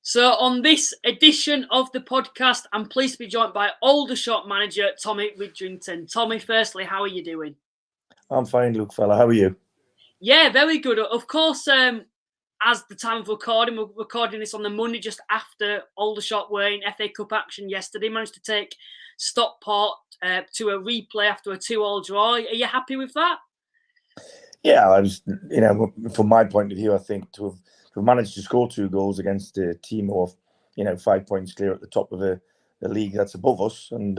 So on this edition of the podcast, I'm pleased to be joined by Aldershot manager Tommy Widdrington. Tommy, firstly, how are you doing? I'm fine, Luke fella. How are you? Yeah, very good. Of course, as the time of recording, we're recording this on the Monday just after Aldershot were in FA Cup action yesterday. Managed to take Stockport to a replay after a 2-2 draw. Are you happy with that? Yeah, I was, from my point of view, I think to have managed to score 2 goals against a team of, 5 points clear at the top of the league that's above us, and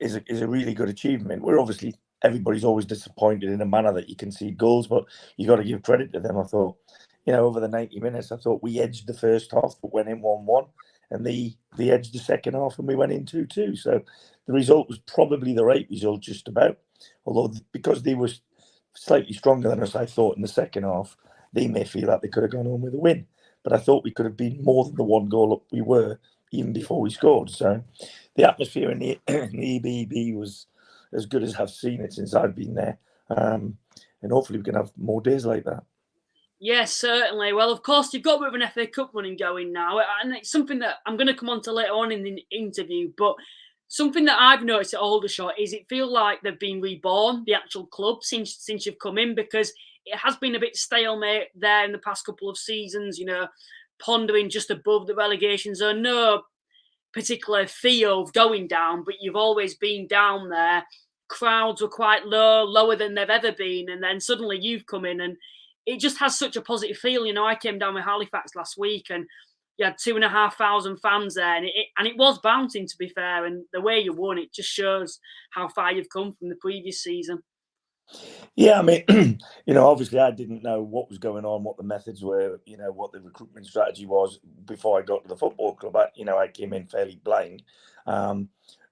is a really good achievement. We're obviously, everybody's always disappointed in a manner that you concede goals, but you got to give credit to them. I thought, over the 90 minutes, I thought we edged the first half, but went in 1-1, and they edged the second half, and we went in 2-2. So the result was probably the right result, just about. Although because they were slightly stronger than us, I thought in the second half, they may feel that they could have gone home with a win. But I thought we could have been more than the 1 goal up we were even before we scored. So the atmosphere in the EBB was as good as I've seen it since I've been there. And hopefully we can have more days like that. Yes, certainly. Well, of course, you've got a bit of an FA Cup running going now, and it's something that I'm going to come on to later on in the interview, but something that I've noticed at Aldershot is it feels like they've been reborn, the actual club, since you've come in, because it has been a bit stalemate there in the past couple of seasons, pondering just above the relegation zone. No particular feel of going down, but you've always been down there. Crowds were quite low, lower than they've ever been, and then suddenly you've come in and it just has such a positive feel. I came down with Halifax last week and you had 2,500 fans there, and it was bouncing, to be fair. And the way you won, it just shows how far you've come from the previous season. Yeah, I mean, obviously I didn't know what was going on, what the methods were, what the recruitment strategy was before I got to the football club. I came in fairly blind, and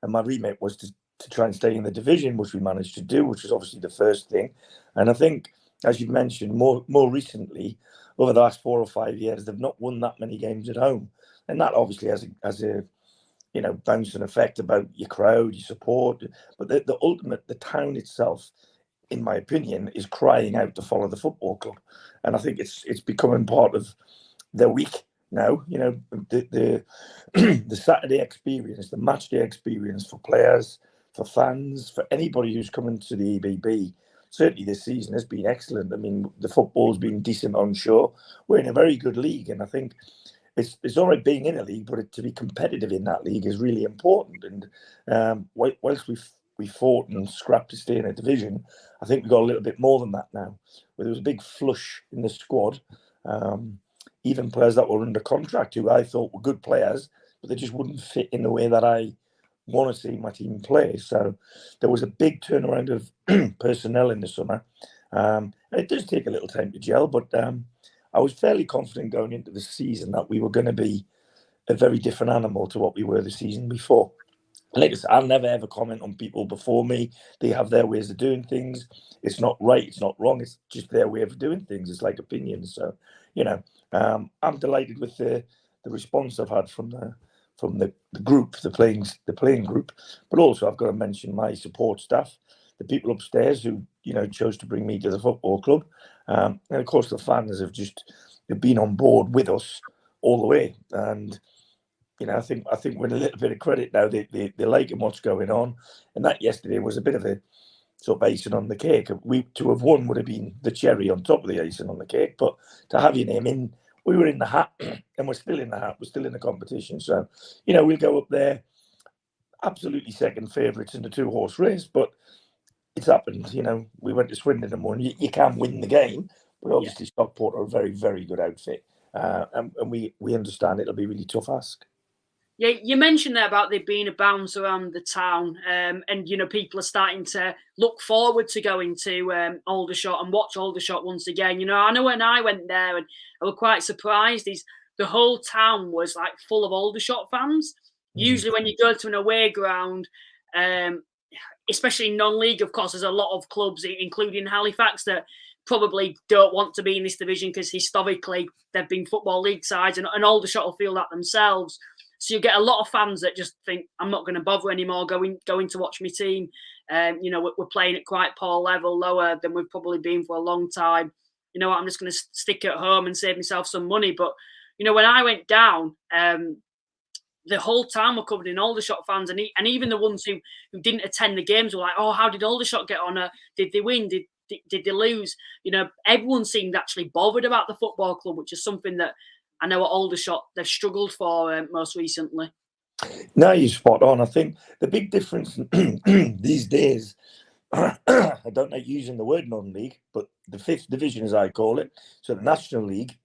my remit was to try and stay in the division, which we managed to do, which was obviously the first thing. And I think, as you've mentioned, more recently, over the last 4 or 5 years, they've not won that many games at home, and that obviously has a bouncing effect about your crowd, your support. But the ultimate, the town itself, in my opinion, is crying out to follow the football club, and I think it's becoming part of their week now. The the Saturday experience, the match day experience for players, for fans, for anybody who's coming to the EBB. Certainly this season has been excellent. I mean, the football's been decent on show. We're in a very good league, and I think it's all right being in a league, but to be competitive in that league is really important. And whilst we fought and scrapped to stay in a division, I think we got a little bit more than that now. Where there was a big flush in the squad, even players that were under contract who I thought were good players, but they just wouldn't fit in the way that I want to see my team play. So there was a big turnaround of personnel in the summer. And it does take a little time to gel, but I was fairly confident going into the season that we were going to be a very different animal to what we were the season before. Like I said, I'll never ever comment on people before me. They have their ways of doing things. It's not right, it's not wrong. It's just their way of doing things. It's like opinions. So, I'm delighted with the response I've had from the group, the playing group. But also, I've got to mention my support staff, the people upstairs who chose to bring me to the football club, and of course the fans have been on board with us all the way. And I think with a little bit of credit now, they liking what's going on, and that yesterday was a bit of a sort of icing on the cake. To have won would have been the cherry on top of the icing on the cake, but to have your name in, we were in the hat, and we're still in the hat. We're still in the competition, so we'll go up there, absolutely second favourites in the 2-horse race. But it's happened. We went to Swindon and won. You can win the game, but obviously Stockport are a very, very good outfit, and we understand it'll be a really tough ask. Yeah, you mentioned there about there being a bounce around the town, and people are starting to look forward to going to Aldershot and watch Aldershot once again. I know when I went there, and I was quite surprised. The whole town was like full of Aldershot fans. Usually, when you go to an away ground, especially non-league, of course, there's a lot of clubs, including Halifax, that probably don't want to be in this division because historically they've been football league sides, and Aldershot will feel that themselves. So you get a lot of fans that just think, I'm not going to bother anymore going to watch my team. We're playing at quite poor level, lower than we've probably been for a long time. I'm just going to stick at home and save myself some money. But when I went down, the whole time we're covered in Aldershot fans, and even the ones who didn't attend the games were like, "Oh, how did Aldershot get on? Did they win? Did they lose?" Everyone seemed actually bothered about the football club, which is something that I know at Aldershot they've struggled for most recently. No, you're spot on. I think the big difference these days, I don't like using the word non-league, but the 5th division, as I call it, so the National League,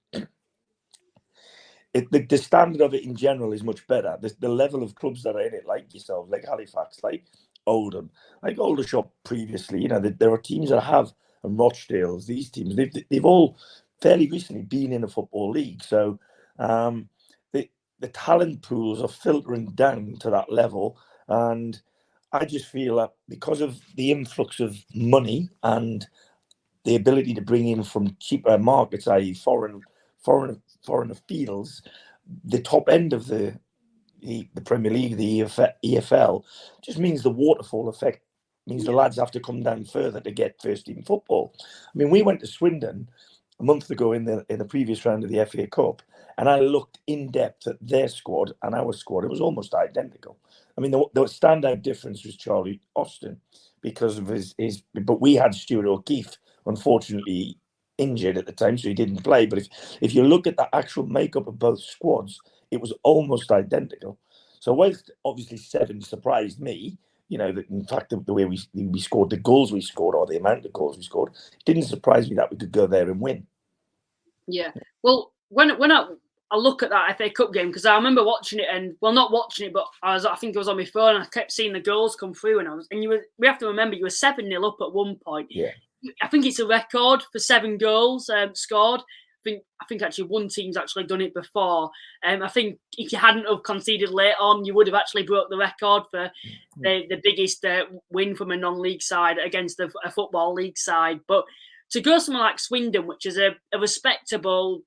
the standard of it in general is much better. The level of clubs that are in it, like yourself, like Halifax, like Oldham, like Aldershot previously, there are teams that have, and Rochdale's, these teams, they've all fairly recently been in a football league. So the talent pools are filtering down to that level. And I just feel that because of the influx of money and the ability to bring in from cheaper markets, i.e. foreign fields, the top end of the Premier League, the EFL, just means the waterfall effect means the lads have to come down further to get first team football. I mean, we went to Swindon a month ago in the previous round of the FA Cup, and I looked in depth at their squad and our squad. It was almost identical. I mean, the standout difference was Charlie Austin because of his. But we had Stuart O'Keefe, unfortunately injured at the time, so he didn't play. But if you look at the actual makeup of both squads, it was almost identical. So whilst obviously 7 surprised me, that in fact the way we scored, the goals we scored, or the amount of goals we scored, it didn't surprise me that we could go there and win. Yeah. Well, when I look at that FA Cup game, because I remember watching it, and not watching it, but I think it was on my phone, and I kept seeing the goals come through, we have to remember you were 7-0 up at one point. Yeah. I think it's a record for 7 goals scored. I think actually one team's actually done it before. I think if you hadn't have conceded late on, you would have actually broke the record for the biggest win from a non-league side against a football league side. But to go somewhere like Swindon, which is a respectable,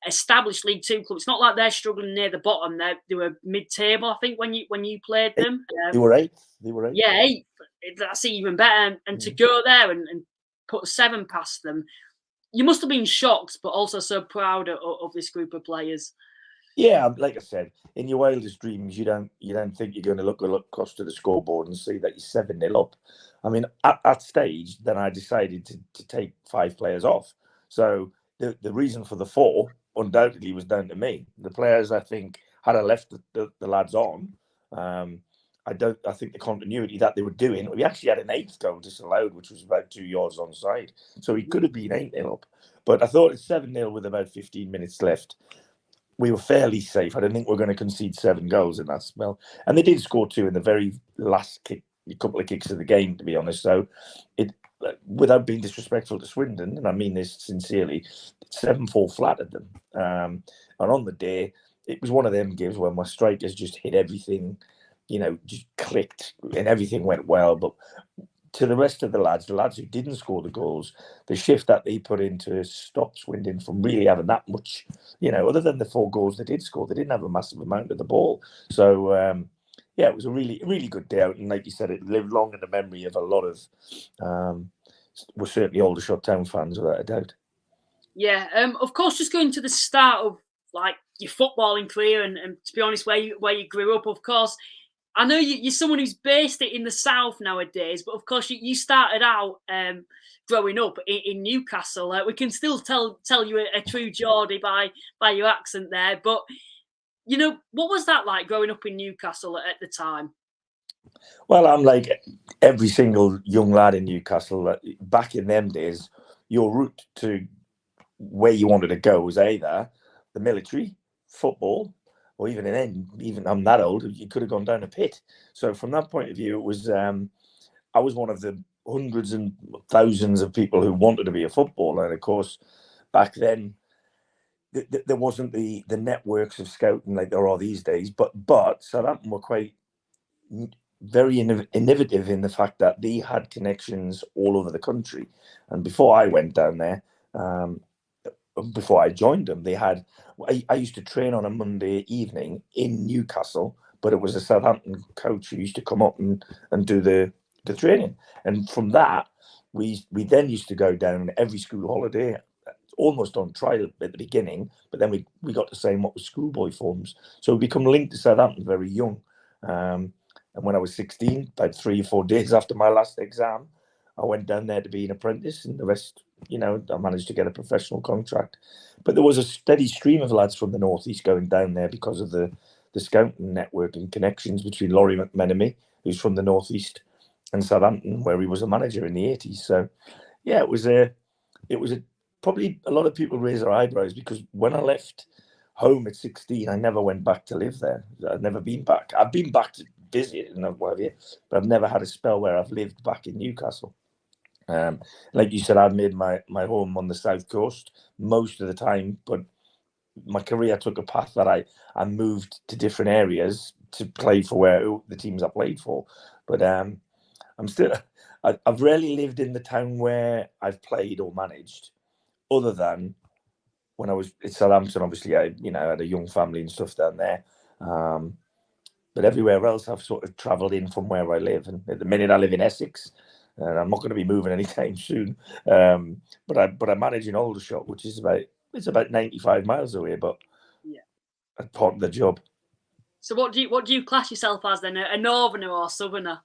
established League Two club, it's not like they're struggling near the bottom. They were mid-table, I think, when you played them. They were 8th. Yeah, 8th. That's even better. And to go there and put 7 past them, you must have been shocked, but also so proud of this group of players. Yeah, like I said, in your wildest dreams, you don't think you're going to look across to the scoreboard and see that you're 7-0 up. I mean, at that stage, then I decided to take 5 players off. So the reason for the 4 undoubtedly was down to me. The players, I think, had I left the lads on, I think the continuity that they were doing. We actually had an 8th goal disallowed, which was about 2 yards onside. So he could have been 8-0 up. But I thought it's 7-0 with about 15 minutes left. We were fairly safe. I don't think we're going to concede 7 goals in that spell. And they did score 2 in the very last couple of kicks of the game, to be honest. So without being disrespectful to Swindon, and I mean this sincerely, 7-4 flattered them. And on the day, it was one of them games where my strikers just hit everything, just clicked and everything went well. But to the rest of the lads who didn't score the goals, the shift that they put in to stop Swindon from really having that much, other than the 4 goals they did score, they didn't have a massive amount of the ball. So, it was a really, really good day out. And like you said, it lived long in the memory of a lot of, we're certainly Aldershot Town fans, without a doubt. Yeah, of course, just going to the start of like your footballing career, and to be honest, where you grew up, of course. I know you're someone who's based it in the south nowadays, but of course you started out growing up in Newcastle. We can still tell you a true Geordie by your accent there. But what was that like growing up in Newcastle at the time? Well, I'm like every single young lad in Newcastle. Back in them days, your route to where you wanted to go was either the military, football, or even I'm that old, you could have gone down a pit. So from that point of view, it was I was one of the hundreds and thousands of people who wanted to be a footballer. And of course, back then, there wasn't the networks of scouting like there are these days. But Southampton were quite very innovative in the fact that they had connections all over the country. And before I went down there, before I joined them, I used to train on a Monday evening in Newcastle, but it was a Southampton coach who used to come up and do the training. And from that, we then used to go down every school holiday, almost on trial at the beginning, but then we got to saying what was schoolboy forms. So we become linked to Southampton very young. And when I was 16, about 3 or 4 days after my last exam, I went down there to be an apprentice, and the rest, I managed to get a professional contract. But there was a steady stream of lads from the northeast going down there because of the scouting network and connections between Laurie McMenemy, who's from the northeast, and Southampton, where he was a manager in the 80s. So, yeah, it was probably a lot of people raise their eyebrows because when I left home at 16, I never went back to live there. I've never been back. I've been back to visit and what have you, but I've never had a spell where I've lived back in Newcastle. Like you said, I've made my home on the south coast most of the time, but my career took a path that I moved to different areas to play for where the teams I played for. But I've rarely lived in the town where I've played or managed, other than when I was at Southampton. Obviously, I had a young family and stuff down there. But everywhere else, I've sort of travelled in from where I live. And at the minute, I live in Essex, and I'm not going to be moving anytime soon. But I manage in Aldershot, which is about 95 miles away. But yeah, that's part of the job. So what do you class yourself as then? A northerner or southerner?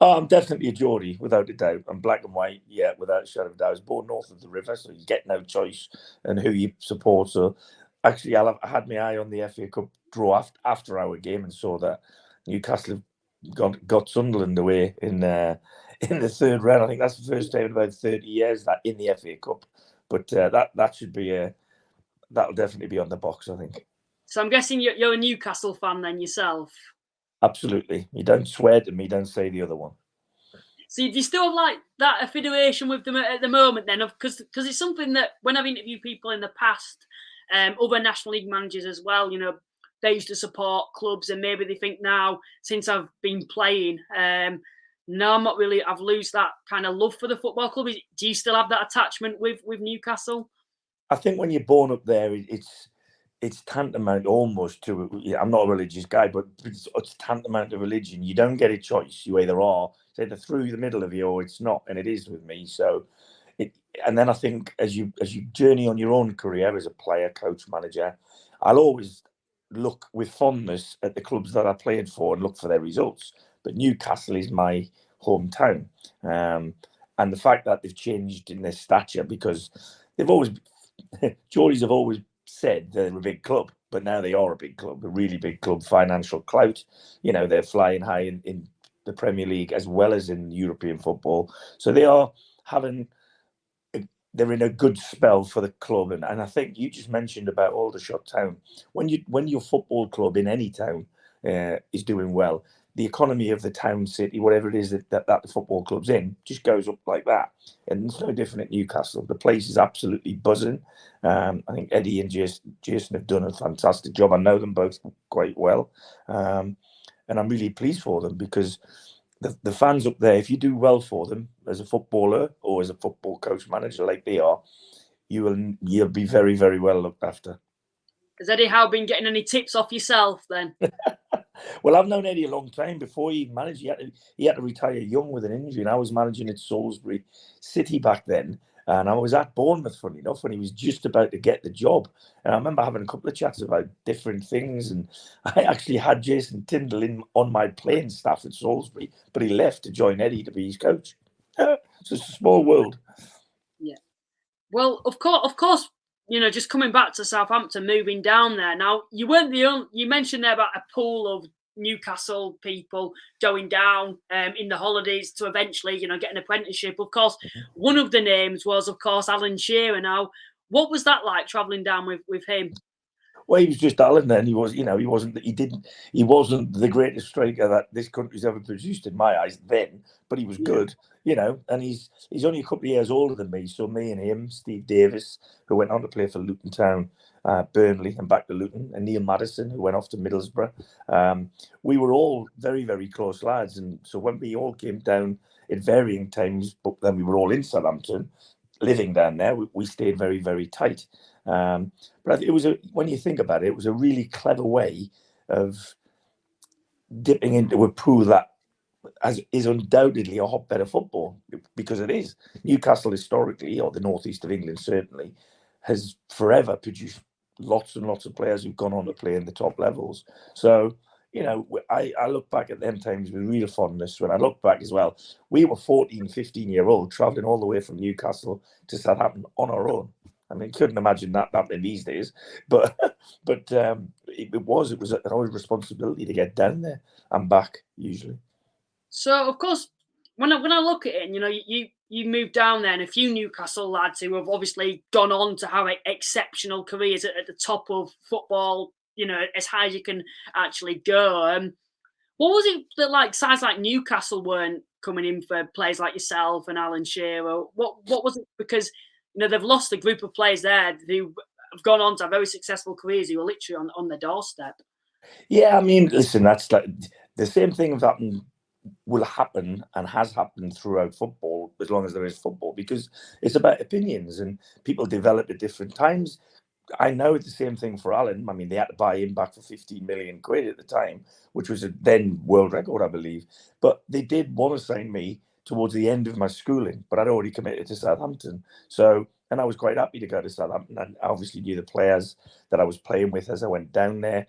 Oh, I'm definitely a Geordie, without a doubt. I'm black and white, yeah, without a shadow of a doubt. I was born north of the river, so you get no choice and who you support. So actually, I had my eye on the FA Cup draw after our game and saw that Newcastle got Sunderland away in the third round. I think that's the first time in about 30 years that in the FA Cup. But that should be that'll definitely be on the box, I think. So I'm guessing you're a Newcastle fan then yourself. Absolutely. You don't swear to me, don't say the other one. So do you still have like that affiliation with them at the moment then? Because it's something that when I've interviewed people in the past, other National League managers as well, they used to support clubs, and maybe they think now, since I've been playing, no, I'm not really, I've lost that kind of love for the football club. Do you still have that attachment with Newcastle? I think when you're born up there, it's tantamount almost to, I'm not a religious guy, but it's tantamount to religion. You don't get a choice. You either are, it's either through the middle of you or it's not, and it is with me. So, and then I think as you journey on your own career as a player, coach, manager, I'll always look with fondness at the clubs that I played for and look for their results. But Newcastle is my hometown, and the fact that they've changed in their stature, because they've always, Geordies have always said they're a big club, but now they are a big club, a really big club, financial clout. They're flying high in the Premier League as well as in European football. So they're in a good spell for the club. And I think you just mentioned about Aldershot Town. When your football club in any town is doing well, the economy of the town, city, whatever it is that the football club's in, just goes up like that. And it's no different at Newcastle. The place is absolutely buzzing. I think Eddie and Jason have done a fantastic job. I know them both quite well. And I'm really pleased for them, because the fans up there, if you do well for them as a footballer or as a football coach manager like they are, you'll be very, very well looked after. Has Eddie Howe been getting any tips off yourself then? Well, I've known Eddie a long time. Before he managed, he had to retire young with an injury, and I was managing at Salisbury City back then. And I was at Bournemouth, funny enough, when he was just about to get the job. And I remember having a couple of chats about different things. And I actually had Jason Tyndall on my playing staff at Salisbury, but he left to join Eddie to be his coach. So it's a small world. Yeah. Well, of course, just coming back to Southampton, moving down there. Now, you weren't the only, you mentioned there about a pool of Newcastle people going down in the holidays to eventually, get an apprenticeship. Of course, one of the names was, of course, Alan Shearer. Now, what was that like travelling down with him? Well, he was just Alan then. He wasn't the greatest striker that this country's ever produced in my eyes then, but he was good, and he's only a couple of years older than me. So me and him, Steve Davis, who went on to play for Luton Town, Burnley and back to Luton, and Neil Maddison, who went off to Middlesbrough. We were all very, very close lads. And so when we all came down at varying times, but then we were all in Southampton, living down there, we stayed very, very tight. But it was when you think about it, it was a really clever way of dipping into a pool that is undoubtedly a hotbed of football, because it is. Newcastle historically, or the northeast of England certainly, has forever produced lots and lots of players who've gone on to play in the top levels. So, I look back at them times with real fondness. When I look back as well, we were 14, 15-year-old travelling all the way from Newcastle to Southampton on our own. I mean, couldn't imagine that happening these days, but it was our responsibility to get down there and back usually. So of course, when I look at it, and you moved down there, and a few Newcastle lads who have obviously gone on to have exceptional careers at the top of football, as high as you can actually go. What was it that sides like Newcastle weren't coming in for players like yourself and Alan Shearer? What was it? Because they've lost a group of players there who have gone on to have very successful careers who are literally on their doorstep. Yeah, I mean, listen, that's like the same thing that will happen and has happened throughout football as long as there is football, because it's about opinions and people develop at different times. I know it's the same thing for Alan. I mean, they had to buy him back for 15 million quid at the time, which was a then world record, I believe. But they did want to sign me towards the end of my schooling, but I'd already committed to Southampton. And I was quite happy to go to Southampton. And I obviously knew the players that I was playing with as I went down there.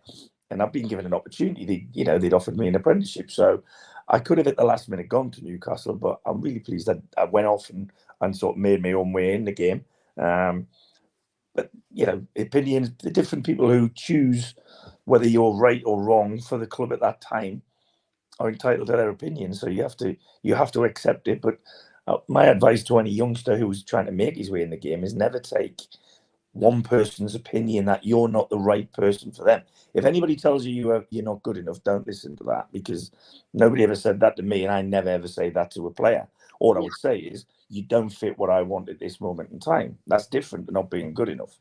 And I've been given an opportunity. They'd offered me an apprenticeship. So I could have at the last minute gone to Newcastle, but I'm really pleased that I went off and sort of made my own way in the game. But, opinions, the different people who choose whether you're right or wrong for the club at that time are entitled to their opinion. So you have to accept it. But my advice to any youngster who's trying to make his way in the game is never take one person's opinion that you're not the right person for them. If anybody tells you you're not good enough, don't listen to that, because nobody ever said that to me, and I never ever say that to a player. All I would say is, you don't fit what I want at this moment in time. That's different than not being good enough.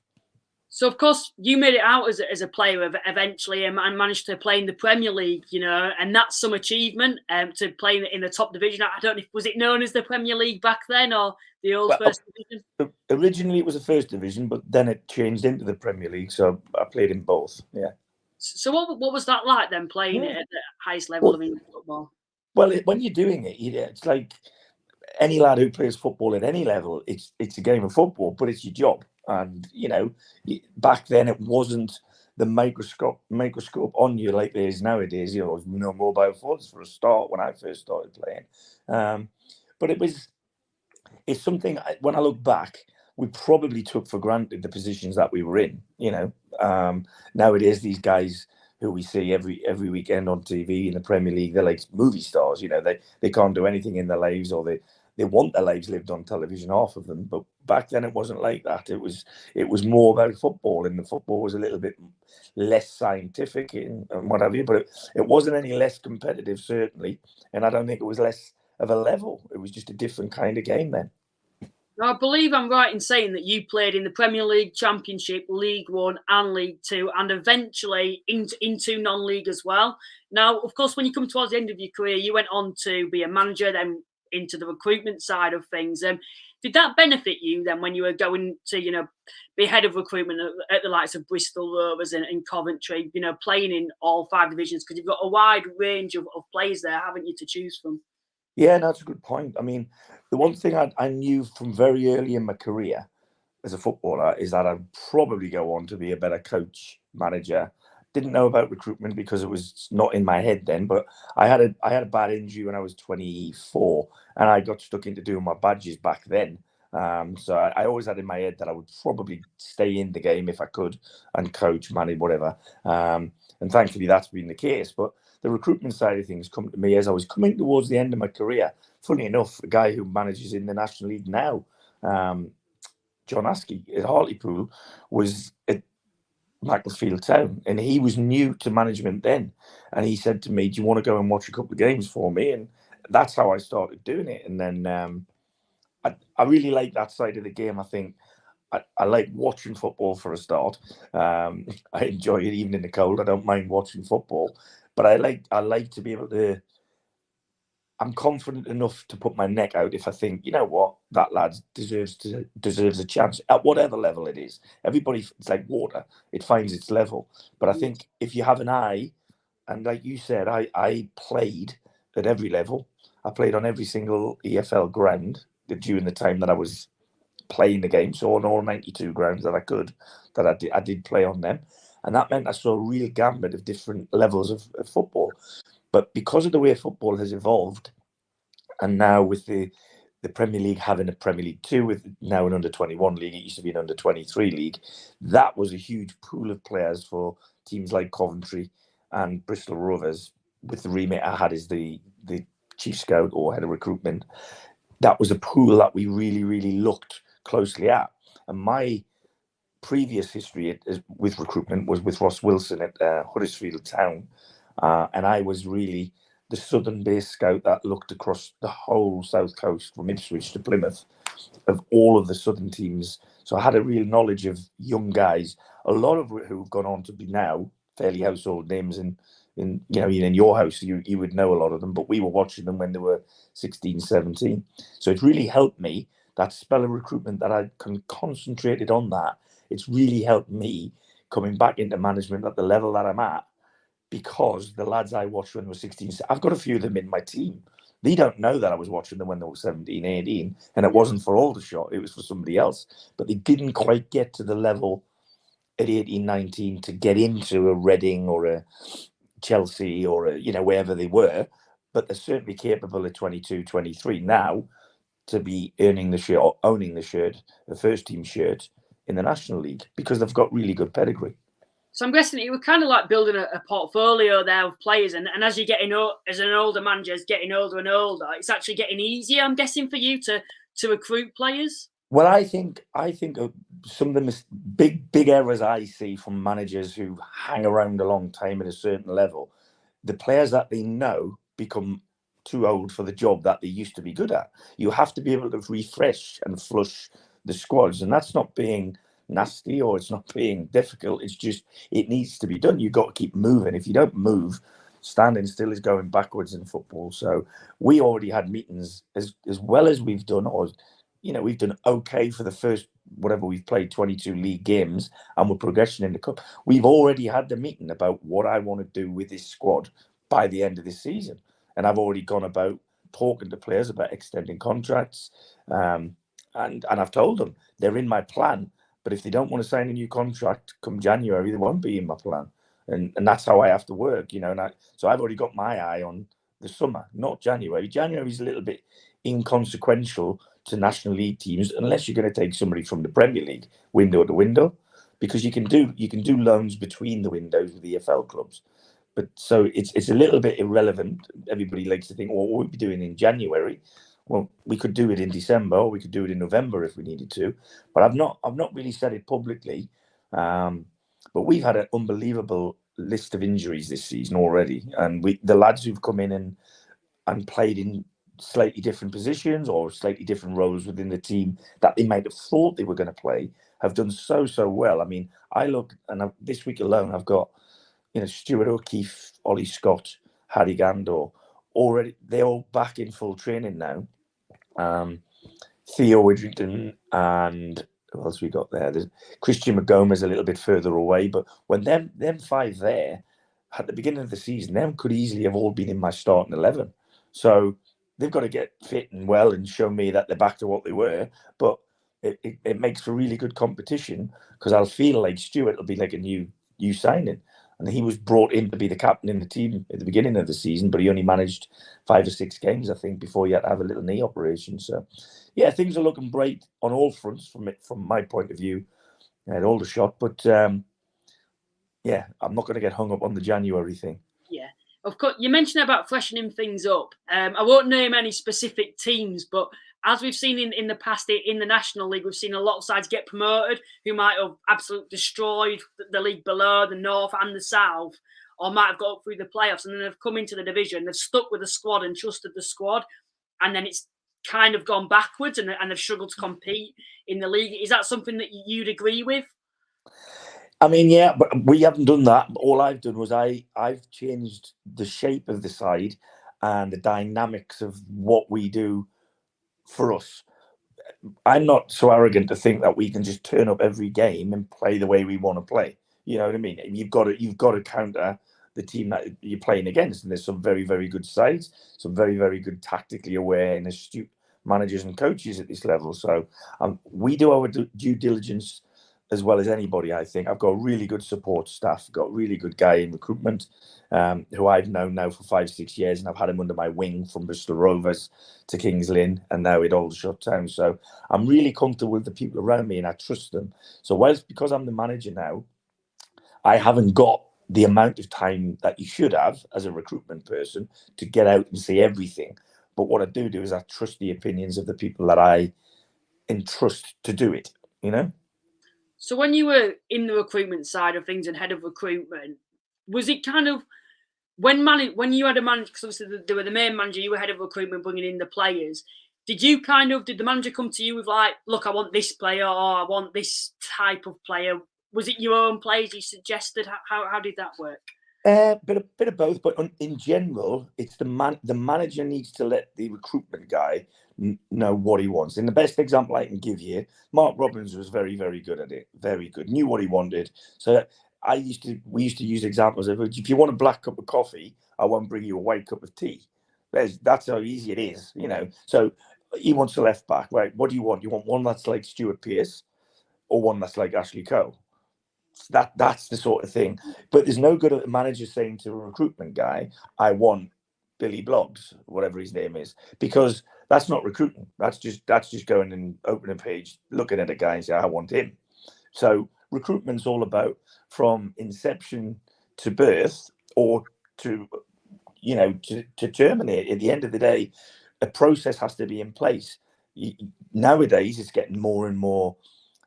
So, of course, you made it out as a player eventually and managed to play in the Premier League, and that's some achievement to play in the top division. I don't know, was it known as the Premier League back then or the old First Division? Originally, it was the First Division, but then it changed into the Premier League, so I played in both, yeah. So what was that like then, playing it at the highest level of English football? Well, when you're doing it, it's like any lad who plays football at any level, it's a game of football, but it's your job. And, back then it wasn't the microscope on you like there is nowadays. No mobile phones for a start when I first started playing. But it's something, when I look back, we probably took for granted the positions that we were in. Nowadays, these guys who we see every weekend on TV in the Premier League, they're like movie stars. They can't do anything in their lives, or they want their lives lived on television, half of them. But back then it wasn't like that. It was more about football, and the football was a little bit less scientific and what have you. But it wasn't any less competitive, certainly. And I don't think it was less of a level. It was just a different kind of game then. Now, I believe I'm right in saying that you played in the Premier League, Championship, League One and League Two, and eventually into non-league as well. Now, of course, when you come towards the end of your career, you went on to be a manager, then into the recruitment side of things. Did that benefit you then when you were going to, be head of recruitment at the likes of Bristol Rovers and Coventry, playing in all 5 divisions? Because you've got a wide range of players there, haven't you, to choose from? Yeah, no, that's a good point. I mean, the one thing I knew from very early in my career as a footballer is that I'd probably go on to be a better coach, manager. Didn't know about recruitment because it was not in my head then, but I had a bad injury when I was 24, and I got stuck into doing my badges back then. So I always had in my head that I would probably stay in the game if I could and coach, manage, whatever. And thankfully that's been the case. But the recruitment side of things come to me as I was coming towards the end of my career. Funny enough, a guy who manages in the National League now, John Askey at Hartlepool, was at Macclesfield Town, and he was new to management then. And he said to me, "Do you want to go and watch a couple of games for me?" And that's how I started doing it. And then I really like that side of the game. I think I like watching football for a start. I enjoy it even in the cold. I don't mind watching football, but I like to be able to. I'm confident enough to put my neck out if I think, you know what, that lad deserves a chance at whatever level it is. Everybody, it's like water; it finds its level. But I think if you have an eye, and like you said, I played at every level. I played on every single EFL ground during the time that I was playing the game. So on all 92 grounds that I could, I did play on them. And that meant I saw a real gambit of different levels of football. But because of the way football has evolved, and now with the Premier League having a Premier League 2, with now an under-21 league, it used to be an under-23 league, that was a huge pool of players for teams like Coventry and Bristol Rovers. With the remit I had as the chief scout or head of recruitment, that was a pool that we really, really looked closely at. And my previous history with recruitment was with Ross Wilson at Huddersfield Town. And I was really the southern-based scout that looked across the whole south coast from Ipswich to Plymouth of all of the southern teams. So I had a real knowledge of young guys, a lot of who've gone on to be now fairly household names. In your house, you would know a lot of them, but we were watching them when they were 16, 17. So it really helped me, that spell of recruitment, that I concentrated on that. It's really helped me coming back into management at the level that I'm at, because the lads I watched when they were 16, I've got a few of them in my team. They don't know that I was watching them when they were 17, 18, and it wasn't for Aldershot, it was for somebody else. But they didn't quite get to the level at 18, 19 to get into a Reading or a Chelsea or wherever they were. But they're certainly capable at 22, 23 now to be earning the shirt or owning the shirt, the first team shirt in the National League, because they've got really good pedigree. So I'm guessing you were kind of like building a portfolio there of players, and as you're getting as an older manager, is getting older and older, it's actually getting easier, I'm guessing, for you to recruit players. Well, I think some of the big errors I see from managers who hang around a long time at a certain level, the players that they know become too old for the job that they used to be good at. You have to be able to refresh and flush the squads, and that's not being nasty or it's not being difficult. It's just, it needs to be done. You've got to keep moving. If you don't move, standing still is going backwards in football. So we already had meetings as well as we've done, or we've done okay for the first, whatever we've played, 22 league games, and we're progressing in the cup. We've already had the meeting about what I want to do with this squad by the end of this season. And I've already gone about talking to players about extending contracts. And I've told them they're in my plan. But if they don't want to sign a new contract come January, they won't be in my plan. And that's how I have to work, so I've already got my eye on the summer, not January. January is a little bit inconsequential to National League teams, unless you're going to take somebody from the Premier League window to window, because you can do loans between the windows with the EFL clubs. But so it's a little bit irrelevant. Everybody likes to think, what we'll be doing in January. Well, we could do it in December, or we could do it in November if we needed to. But I've not really said it publicly. But we've had an unbelievable list of injuries this season already, and the lads who've come in and played in slightly different positions or slightly different roles within the team that they might have thought they were going to play have done so well. I mean, I look, and this week alone, I've got Stuart O'Keefe, Ollie Scott, Harry Gandor, already they're all back in full training now. Theo Widdrington, and who else we got there? There's Christian McGomez a little bit further away, but when them five there at the beginning of the season, them could easily have all been in my starting 11. So they've got to get fit and well and show me that they're back to what they were. But it makes for really good competition, because I'll feel like Stuart will be like a new signing. And he was brought in to be the captain in the team at the beginning of the season, but he only managed 5 or 6 games, I think, before he had to have a little knee operation. So, yeah, things are looking bright on all fronts from my point of view at Aldershot. But, yeah, I'm not going to get hung up on the January thing. Yeah, of course. You mentioned about freshening things up. I won't name any specific teams, but as we've seen in the past in the National League, we've seen a lot of sides get promoted who might have absolutely destroyed the league below, the North and the South, or might have got up through the playoffs, and then they've come into the division, they've stuck with the squad and trusted the squad, and then it's kind of gone backwards and they've struggled to compete in the league. Is that something that you'd agree with? I mean, yeah, but we haven't done that. All I've done was I've changed the shape of the side and the dynamics of what we do for us. I'm not so arrogant to think that we can just turn up every game and play the way we want to play. You know what I mean? You've got to counter the team that you're playing against, and there's some very, very good sides, some very, very good tactically aware and astute managers and coaches at this level. So we do our due diligence as well as anybody, I think. I've got a really good support staff, got a really good guy in recruitment who I've known now for 5-6 years, and I've had him under my wing from Bristol Rovers to Kings Lynn and now at Aldershot Town. So I'm really comfortable with the people around me and I trust them. So because I'm the manager now, I haven't got the amount of time that you should have as a recruitment person to get out and see everything. But what I do is I trust the opinions of the people that I entrust to do it, you know? So when you were in the recruitment side of things and head of recruitment, was it kind of when you had a manager, because obviously they were the main manager, you were head of recruitment, bringing in the players. Did the manager come to you with like, look, I want this player or I want this type of player? Was it your own players you suggested? How did that work? Bit of both, but in general, it's the manager needs to let the recruitment guy know what he wants. And the best example I can give you, Mark Robbins was very, very good at it. Very good, knew what he wanted. So we used to use examples of, if you want a black cup of coffee, I won't bring you a white cup of tea. That's how easy it is, you know. So he wants a left back, right? What do you want? You want one that's like Stuart Pearce or one that's like Ashley Cole? That's the sort of thing. But there's no good at a manager saying to a recruitment guy, I want Billy Bloggs, whatever his name is, because that's not recruiting. That's just going and opening a page, looking at a guy and say, I want him. So recruitment's all about from inception to birth or to, you know, to terminate. At the end of the day, a process has to be in place. Nowadays, it's getting more and more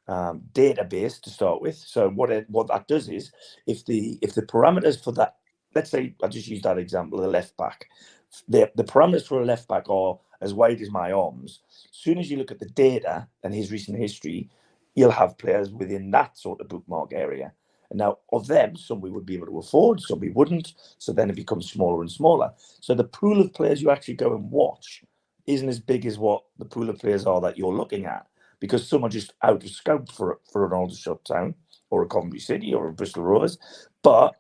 database to start with. So what that does is, if the parameters for that, let's say I just use that example of the left back, the parameters for a left back are as wide as my arms. As soon as you look at the data and his recent history, you'll have players within that sort of bookmark area. And now of them, some we would be able to afford, some we wouldn't. So then it becomes smaller and smaller. So the pool of players you actually go and watch isn't as big as what the pool of players are that you're looking at, because some are just out of scope for an Aldershot Town or a Coventry City or a Bristol Rovers. But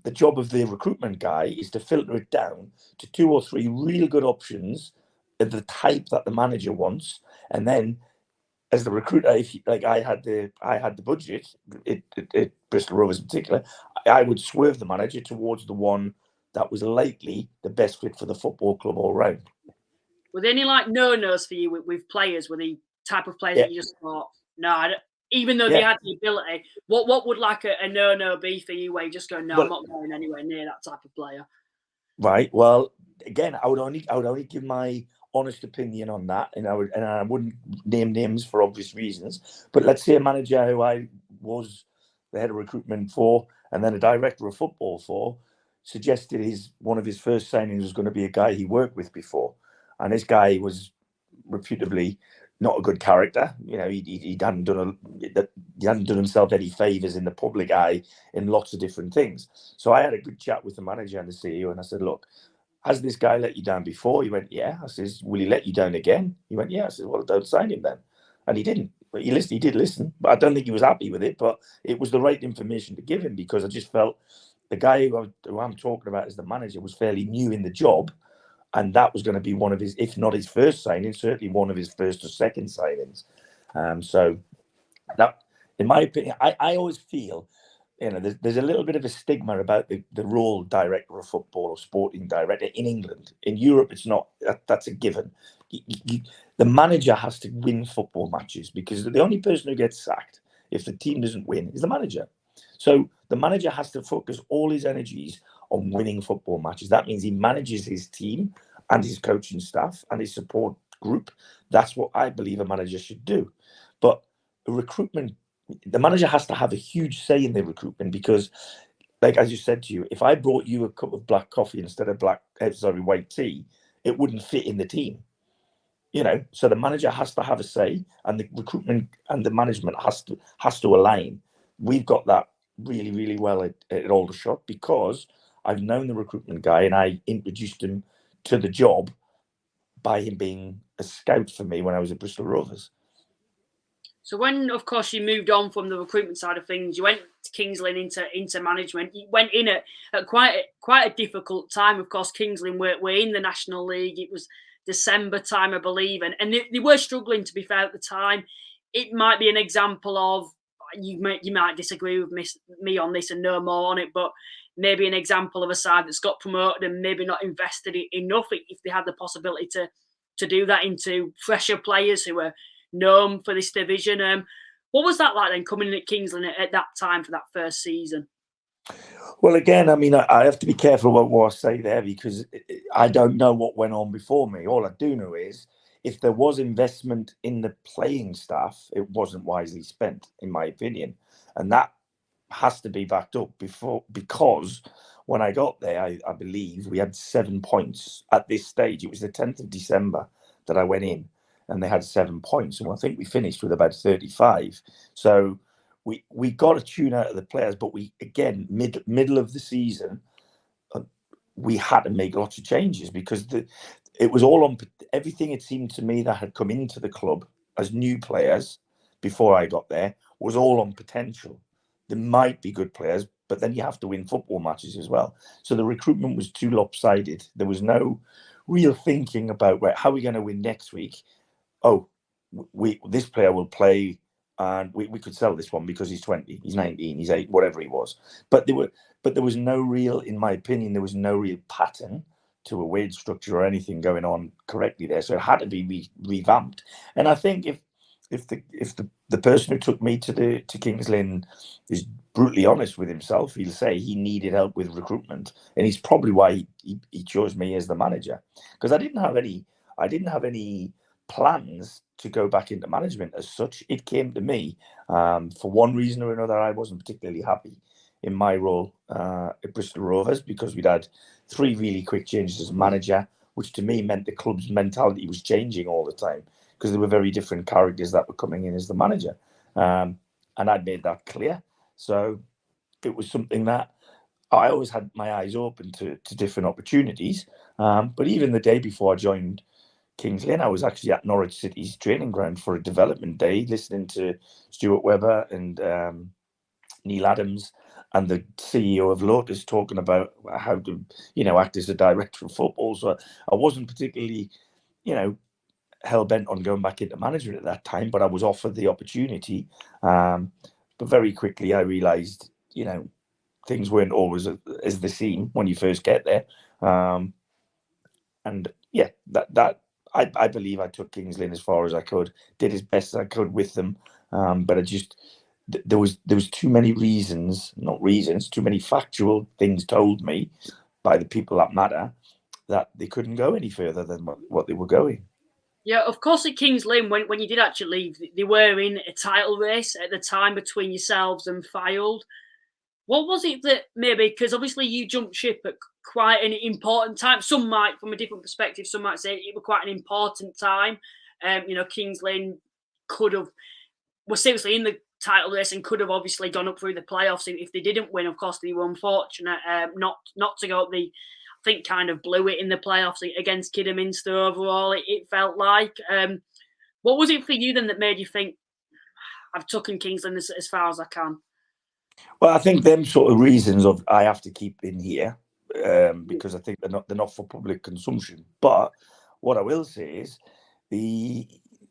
the job of the recruitment guy is to filter it down to 2 or 3 really good options of the type that the manager wants. And then as the recruiter, I had the budget, it Bristol Rovers in particular, I would swerve the manager towards the one that was likely the best fit for the football club all round. Were there any like no-nos for you with players? Were the type of players that you just thought, no, even though they had the ability, what would like a no-no be for you where you just go, no, I'm not going anywhere near that type of player? Right. Well, again, I would only give my honest opinion on that, and I wouldn't name names for obvious reasons. But let's say a manager who I was the head of recruitment for, and then a director of football for, suggested one of his first signings was going to be a guy he worked with before, and this guy was reputably not a good character. You know, he hadn't done himself any favors in the public eye in lots of different things. So I had a good chat with the manager and the CEO, and I said, look, has this guy let you down before? He went, yeah. I says, will he let you down again? He went, yeah. I said, well, don't sign him then. And he didn't. But he did listen, but I don't think he was happy with it. But it was the right information to give him, because I just felt the guy who I'm talking about as the manager was fairly new in the job. And that was going to be one of his, if not his first signing, certainly one of his first or second signings. So that, in my opinion, I always feel, you know, there's a little bit of a stigma about the role director of football or sporting director in England. In Europe, it's not. That's a given. The manager has to win football matches, because the only person who gets sacked if the team doesn't win is the manager. So the manager has to focus all his energies on winning football matches. That means he manages his team and his coaching staff and his support group. That's what I believe a manager should do. But recruitment, the manager has to have a huge say in the recruitment, because, like I just said to you, if I brought you a cup of black coffee instead of white tea, it wouldn't fit in the team. You know, so the manager has to have a say, and the recruitment and the management has to align. We've got that really, really well at Aldershot, because I've known the recruitment guy and I introduced him to the job by him being a scout for me when I was at Bristol Rovers. So when, of course, you moved on from the recruitment side of things, you went to Kings Lynn into management. You went in at quite a difficult time. Of course, Kings Lynn were in the National League. It was December time, I believe, and they were struggling, to be fair, at the time. It might be an example of, you might disagree with me on this and know more on it, but maybe an example of a side that's got promoted and maybe not invested enough if they had the possibility to do that into fresher players who are known for this division. What was that like then, coming in at Kings Lynn at that time for that first season? Well, again, I mean, I have to be careful about what I say there, because I don't know what went on before me. All I do know is, if there was investment in the playing staff, it wasn't wisely spent, in my opinion. And that has to be backed up because when I got there, I believe we had 7 points at this stage. It was the 10th of December that I went in, and they had 7 points. And I think we finished with about 35. So we got a tune out of the players, but we, again, middle of the season, we had to make lots of changes, because it was all on everything. It seemed to me that had come into the club as new players before I got there was all on potential. There might be good players, but then you have to win football matches as well. So the recruitment was too lopsided. There was no real thinking about, right, how are we going to win next week? Oh, this player will play, and we could sell this one because he's 20, he's 19, he's 8, whatever he was. But there was no real, in my opinion, there was no real pattern to a wage structure or anything going on correctly there. So it had to be revamped. And I think if the person who took me to Kings Lynn is brutally honest with himself, he'll say he needed help with recruitment, and he's probably why he chose me as the manager, because I didn't have any plans to go back into management as such. It came to me for one reason or another. I wasn't particularly happy in my role at Bristol Rovers, because we'd had 3 really quick changes as manager, which to me meant the club's mentality was changing all the time, because there were very different characters that were coming in as the manager. And I'd made that clear. So it was something that I always had my eyes open to different opportunities. But even the day before I joined Kings Lynn, I was actually at Norwich City's training ground for a development day, listening to Stuart Webber and Neil Adams and the CEO of Lotus talking about how to, act as a director of football. So I wasn't particularly, hell-bent on going back into management at that time, but I was offered the opportunity. But very quickly I realised, things weren't always as they seem when you first get there. And yeah, that I believe I took Kings Lynn as far as I could, did as best as I could with them. But I just, there was too many too many factual things told me by the people that matter, that they couldn't go any further than what they were going. Yeah, of course, at Kings Lynn, when you did actually leave, they were in a title race at the time between yourselves and Fylde. What was it that maybe, because obviously you jumped ship at quite an important time. Some might, from a different perspective, some might say it was quite an important time. Kings Lynn were seriously in the title race and could have obviously gone up through the playoffs if they didn't win. Of course, they were unfortunate not to go up. I think kind of blew it in the playoffs against Kidderminster overall, it felt like. What was it for you then that made you think, I've taken Kings Lynn as far as I can? Well, I think them sort of reasons of I have to keep in here, because I think they're not for public consumption. But what I will say is the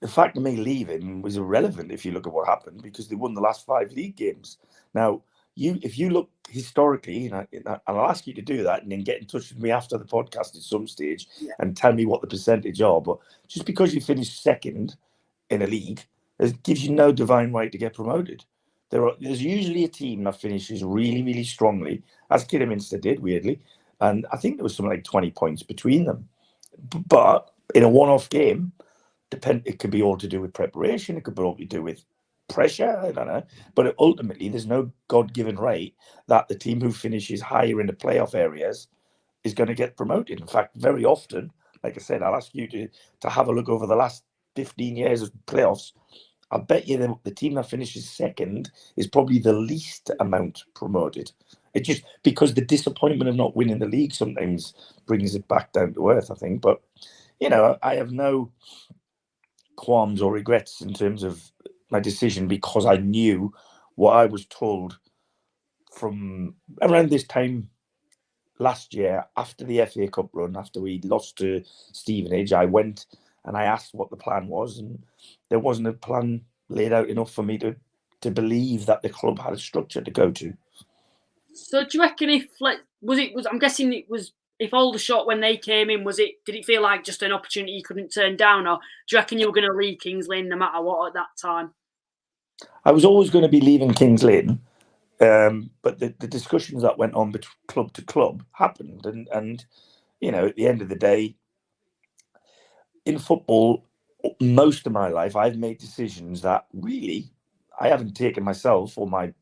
fact of me leaving was irrelevant if you look at what happened, because they won the last 5 league games. Now, if you look historically, and I'll ask you to do that and then get in touch with me after the podcast at some stage and tell me what the percentage are. But just because you finish second in a league, it gives you no divine right to get promoted. There's usually a team that finishes really, really strongly, as Kidderminster did, weirdly. And I think there was something like 20 points between them. But in a one-off game, it could be all to do with preparation. It could be all to do with pressure. I don't know. But ultimately, there's no God-given right that the team who finishes higher in the playoff areas is going to get promoted. In fact, very often, like I said, I'll ask you to have a look over the last 15 years of playoffs. I bet you the team that finishes second is probably the least amount promoted. It just, because the disappointment of not winning the league sometimes brings it back down to earth, I think. But, I have no qualms or regrets in terms of my decision, because I knew what I was told from around this time last year, after the FA Cup run, after we lost to Stevenage, I went and I asked what the plan was, and there wasn't a plan laid out enough for me to believe that the club had a structure to go to. So do you reckon if I'm guessing it was if Aldershot when they came in, did it feel like just an opportunity you couldn't turn down, or do you reckon you were going to leave Kings Lynn no matter what at that time? I was always going to be leaving Kings Lynn, but the discussions that went on between club to club happened, and you know, at the end of the day, in football, most of my life, I've made decisions that really I haven't taken myself or my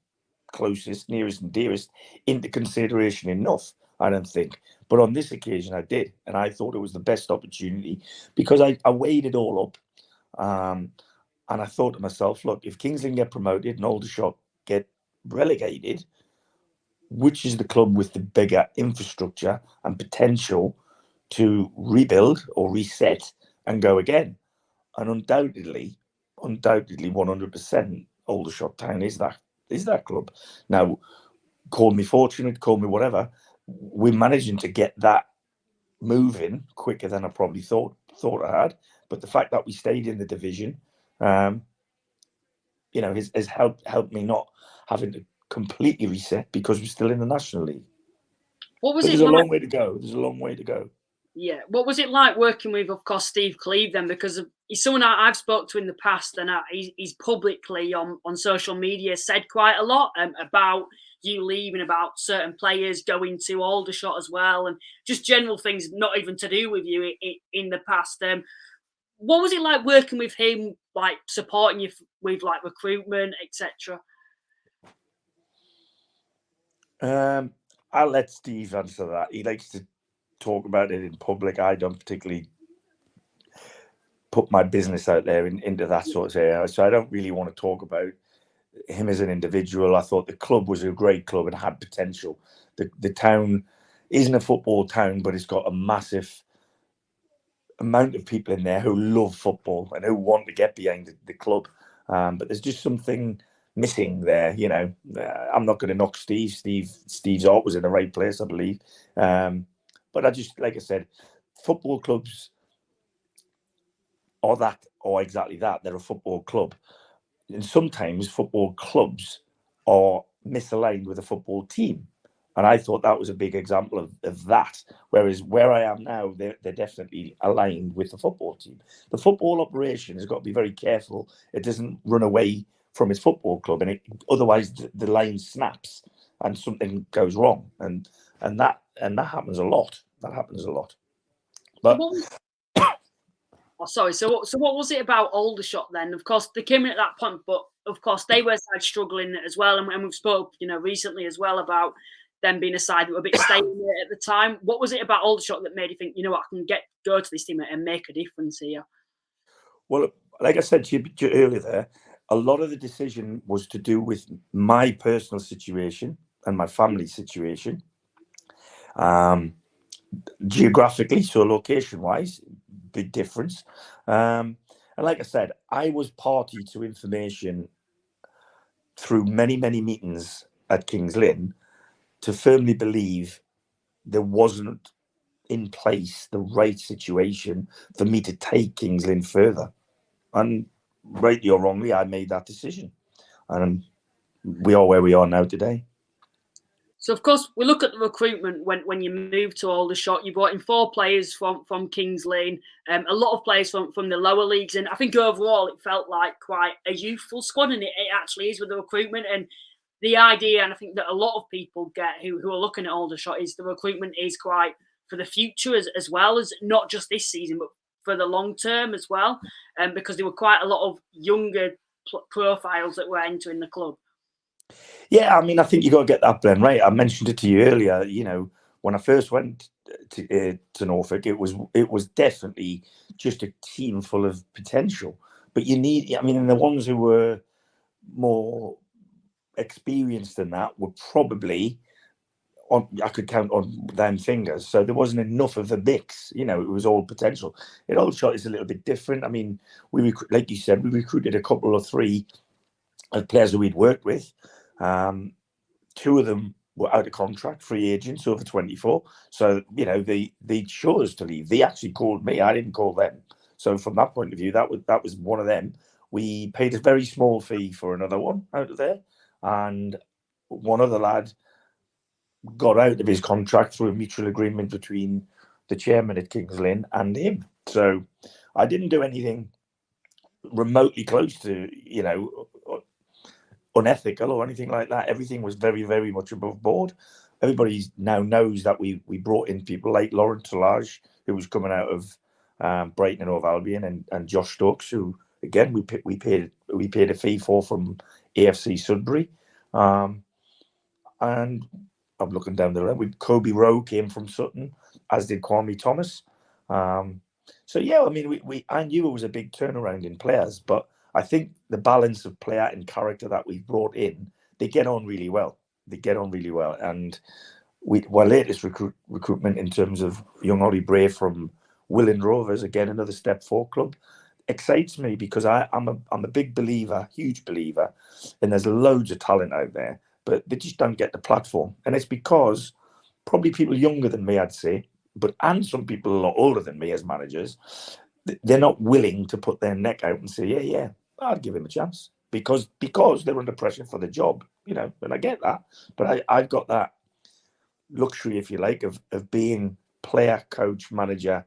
closest, nearest, and dearest into consideration enough, I don't think. But on this occasion, I did, and I thought it was the best opportunity because I weighed it all up. And I thought to myself, look, if Kings Lynn get promoted and Aldershot get relegated, which is the club with the bigger infrastructure and potential to rebuild or reset and go again? And undoubtedly, 100%, Aldershot Town is that club. Now, call me fortunate, call me whatever. We're managing to get that moving quicker than I probably thought I had. But the fact that we stayed in the division, you know, has helped me not having to completely reset because we're still in the National League. What was it? There's a long way to go. There's a long way to go. Yeah. What was it like working with, of course, Steve Cleeve then? Because he's someone I've spoke to in the past, and he's publicly on social media said quite a lot about you leaving, about certain players going to Aldershot as well, and just general things not even to do with you in the past. What was it like working with him, like supporting you with like recruitment, etc.? I'll let Steve answer that. He likes to talk about it in public. I don't particularly put my business out there into that sort of area, so I don't really want to talk about him as an individual. I thought the club was a great club and had potential. The town isn't a football town, but it's got a massive amount of people in there who love football and who want to get behind the club. But there's just something missing there, you know. I'm not going to knock Steve. Steve's heart was in the right place, I believe. But I just, like I said, football clubs are exactly that. They're a football club. And sometimes football clubs are misaligned with a football team. And I thought that was a big example of that. Whereas where I am now, they're definitely aligned with the football team. The football operation has got to be very careful. It doesn't run away from its football club, and otherwise the line snaps and something goes wrong. And that happens a lot. That happens a lot. But sorry. So what was it about Aldershot then? Of course, they came in at that point, but of course they were struggling as well. And we've spoke, recently as well about them being a side that were a bit stable at the time. What was it about Aldershot that made you think, I can go to this team and make a difference here? Well, like I said to you earlier there, a lot of the decision was to do with my personal situation and my family situation. Geographically, so location-wise, big difference. And like I said, I was party to information through many, many meetings at Kings Lynn to firmly believe there wasn't in place the right situation for me to take Kings Lynn further. And rightly or wrongly, I made that decision. And we are where we are now today. So, of course, we look at the recruitment when you move to Aldershot. You brought in 4 players from Kings Lynn, a lot of players from the lower leagues. And I think overall it felt like quite a youthful squad, and it actually is with the recruitment. And the idea, and I think that a lot of people get who are looking at Aldershot, is the recruitment is quite for the future as well as not just this season, but for the long term as well, because there were quite a lot of younger profiles that were entering the club. Yeah, I mean, I think you got to get that blend right. I mentioned it to you earlier. When I first went to Norfolk, it was definitely just a team full of potential. But and the ones who were more experienced than that were probably I could count on them fingers. So there wasn't enough of a mix. It was all potential. In Aldershot, it's a little bit different. I mean, like you said, we recruited a couple or 3 of players who we'd worked with. 2 of them were out of contract, free agents over 24. So, they chose to leave. They actually called me. I didn't call them. So from that point of view, that was one of them. We paid a very small fee for another one out of there. And one other lad got out of his contract through a mutual agreement between the chairman at Kings Lynn and him. So I didn't do anything remotely close to, unethical or anything like that. Everything was very, very much above board. Everybody now knows that we brought in people like Laurent Talage, who was coming out of Brighton and Hove Albion, and Josh Stokes, who again we paid a fee from AFC Sudbury, and I'm looking down the road. Kobe Rowe came from Sutton, as did Kwame Thomas. So yeah, I mean, I knew it was a big turnaround in players, but I think the balance of player and character that we brought in, they get on really well. And our latest recruitment in terms of young Ollie Bray from Willand Rovers, again another step four club, excites me because I'm a big believer, huge believer, and there's loads of talent out there, but they just don't get the platform, and it's because probably people younger than me, I'd say, and some people a lot older than me as managers, they're not willing to put their neck out and say, yeah, I'd give him a chance because they're under pressure for the job, and I get that, but I've got that luxury, if you like, of being player, coach, manager,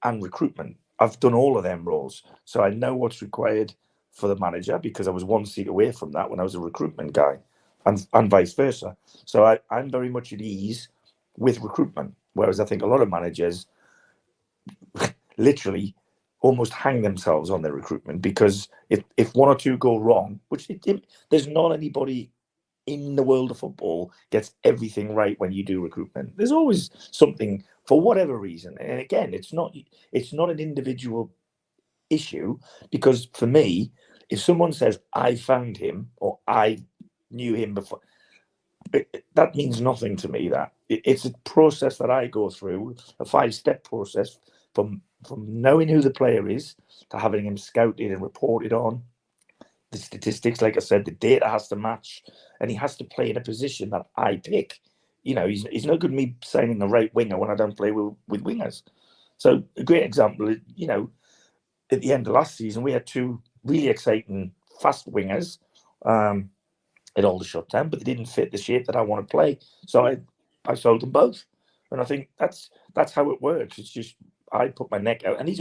and recruitment. I've done all of them roles, so I know what's required for the manager because I was one seat away from that when I was a recruitment guy, and vice versa. So I'm very much at ease with recruitment, whereas I think a lot of managers literally almost hang themselves on their recruitment because if one or two go wrong, which there's not anybody in the world of football gets everything right when you do recruitment. There's always something for whatever reason, and again, it's not an individual issue, because for me, if someone says I found him or I knew him before, that means nothing to me. That it's a process that I go through, a 5-step process from knowing who the player is to having him scouted and reported on. The statistics, like I said, the data has to match, and he has to play in a position that I pick. He's no good me signing a right winger when I don't play with wingers. So a great example, at the end of last season, we had 2 really exciting fast wingers at Aldershot Town, but they didn't fit the shape that I want to play. So I sold them both, and I think that's how it works. It's just I put my neck out, and these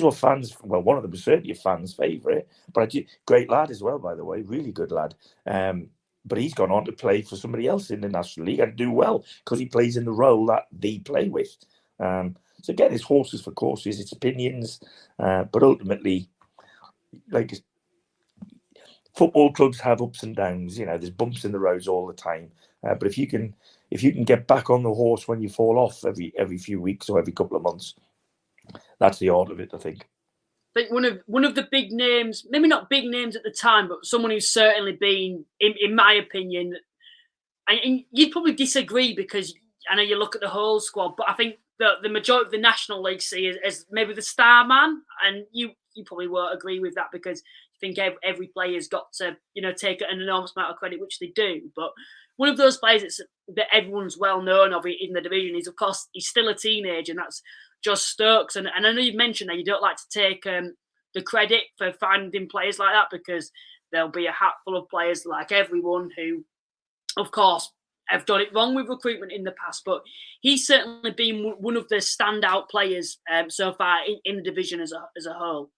were fans. Well, one of them was certainly a fan's favourite, but great lad as well, by the way, really good lad. But he's gone on to play for somebody else in the National League and do well because he plays in the role that they play with. So again, it's horses for courses, it's opinions, but ultimately, like football clubs have ups and downs. There's bumps in the roads all the time. But if you can get back on the horse when you fall off every few weeks or every couple of months, that's the art of it, I think. I think one of the big names, maybe not big names at the time, but someone who's certainly been, in my opinion, and you'd probably disagree because I know you look at the whole squad, but I think the majority of the National League see as maybe the star man, and you probably won't agree with that because you think every player's got to take an enormous amount of credit, which they do. But one of those players that everyone's well known of in the division is, of course, he's still a teenager, and that's Josh Stokes. And I know you've mentioned that you don't like to take the credit for finding players like that because there'll be a hat full of players like everyone who, of course, have done it wrong with recruitment in the past. But he's certainly been one of the standout players so far in the division as a whole.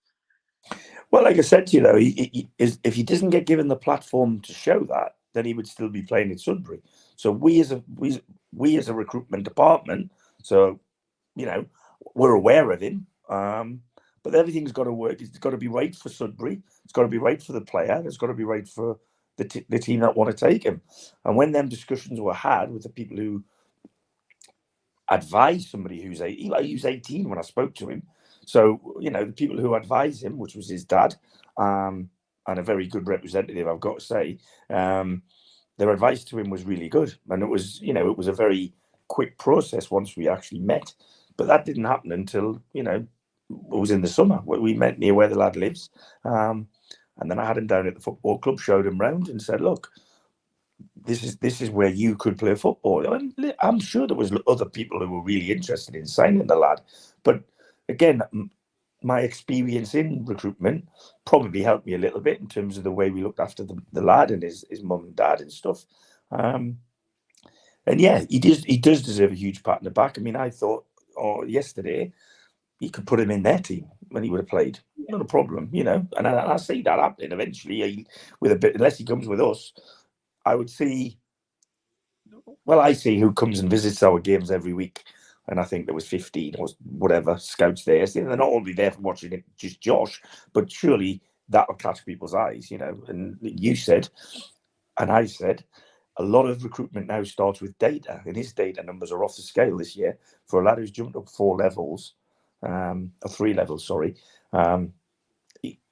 Well, like I said to you, if he doesn't get given the platform to show that, then he would still be playing in Sudbury. So we as a recruitment department, so we're aware of him, but everything's got to work. It's got to be right for Sudbury. It's got to be right for the player. It's got to be right for the team that want to take him. And when them discussions were had with the people who advised somebody who's 18, he was 18 when I spoke to him. So, the people who advised him, which was his dad, and a very good representative, I've got to say, their advice to him was really good. And it was a very quick process once we actually met. But that didn't happen until, it was in the summer. We met near where the lad lives. And then I had him down at the football club, showed him round and said, look, this is where you could play football. I'm sure there was other people who were really interested in signing the lad, but again, my experience in recruitment probably helped me a little bit in terms of the way we looked after the lad and his mum and dad and stuff. And yeah, he does deserve a huge pat on the back. I mean, I thought yesterday you could put him in their team when he would have played. Not a problem, And I see that happening eventually. With a bit, unless he comes with us, I would see. Well, I see who comes and visits our games every week, and I think there was 15 or whatever scouts there. So they're not only there for watching it, just Josh, but surely that will catch people's eyes, And you said, and I said, a lot of recruitment now starts with data, and his data numbers are off the scale this year for a lad who's jumped up 4 levels, or 3 levels, sorry.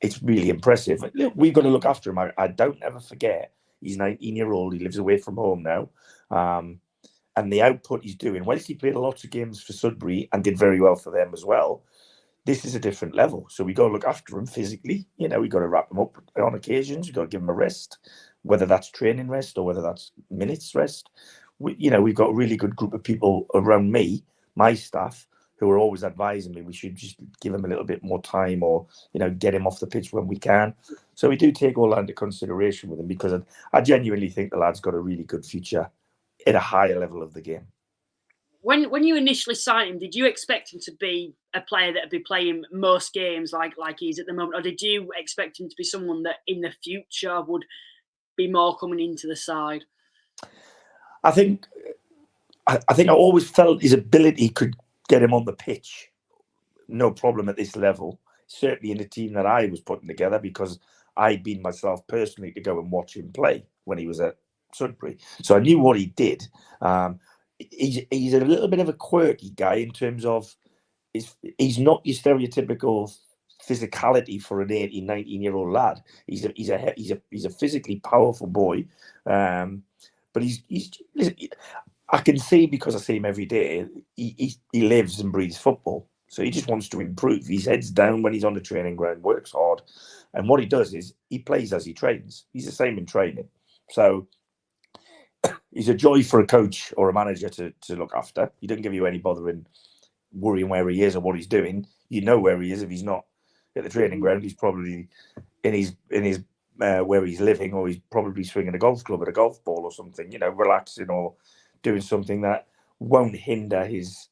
It's really impressive. Look, we've got to look after him. I don't ever forget. He's 19-year-old. He lives away from home now. And the output he's doing, whilst he played a lot of games for Sudbury and did very well for them as well, this is a different level. So we got to look after him physically. We got to wrap him up on occasions. We got to give him a rest, whether that's training rest or whether that's minutes rest. We've got a really good group of people around me, my staff, who are always advising me we should just give him a little bit more time or, get him off the pitch when we can. So we do take all that into consideration with him because I genuinely think the lad's got a really good future at a higher level of the game. When you initially signed him, did you expect him to be a player that would be playing most games like he is at the moment? Or did you expect him to be someone that in the future would be more coming into the side? I think I always felt his ability could get him on the pitch. No problem at this level. Certainly in the team that I was putting together, because I'd been myself personally to go and watch him play when he was at Sudbury. So I knew what he did. He's a little bit of a quirky guy in terms of he's not your stereotypical physicality for an 18, 19-year-old lad. He's a physically powerful boy, but he's I can see, because I see him every day, he lives and breathes football. So he just wants to improve. His head's down when he's on the training ground, works hard, and what he does is he plays as he trains. He's the same in training. So he's a joy for a coach or a manager to look after. He doesn't give you any bother in worrying where he is or what he's doing. You know where he is. If he's not at the training ground, he's probably in his where he's living, or he's probably swinging a golf club at a golf ball or something, relaxing or doing something that won't hinder his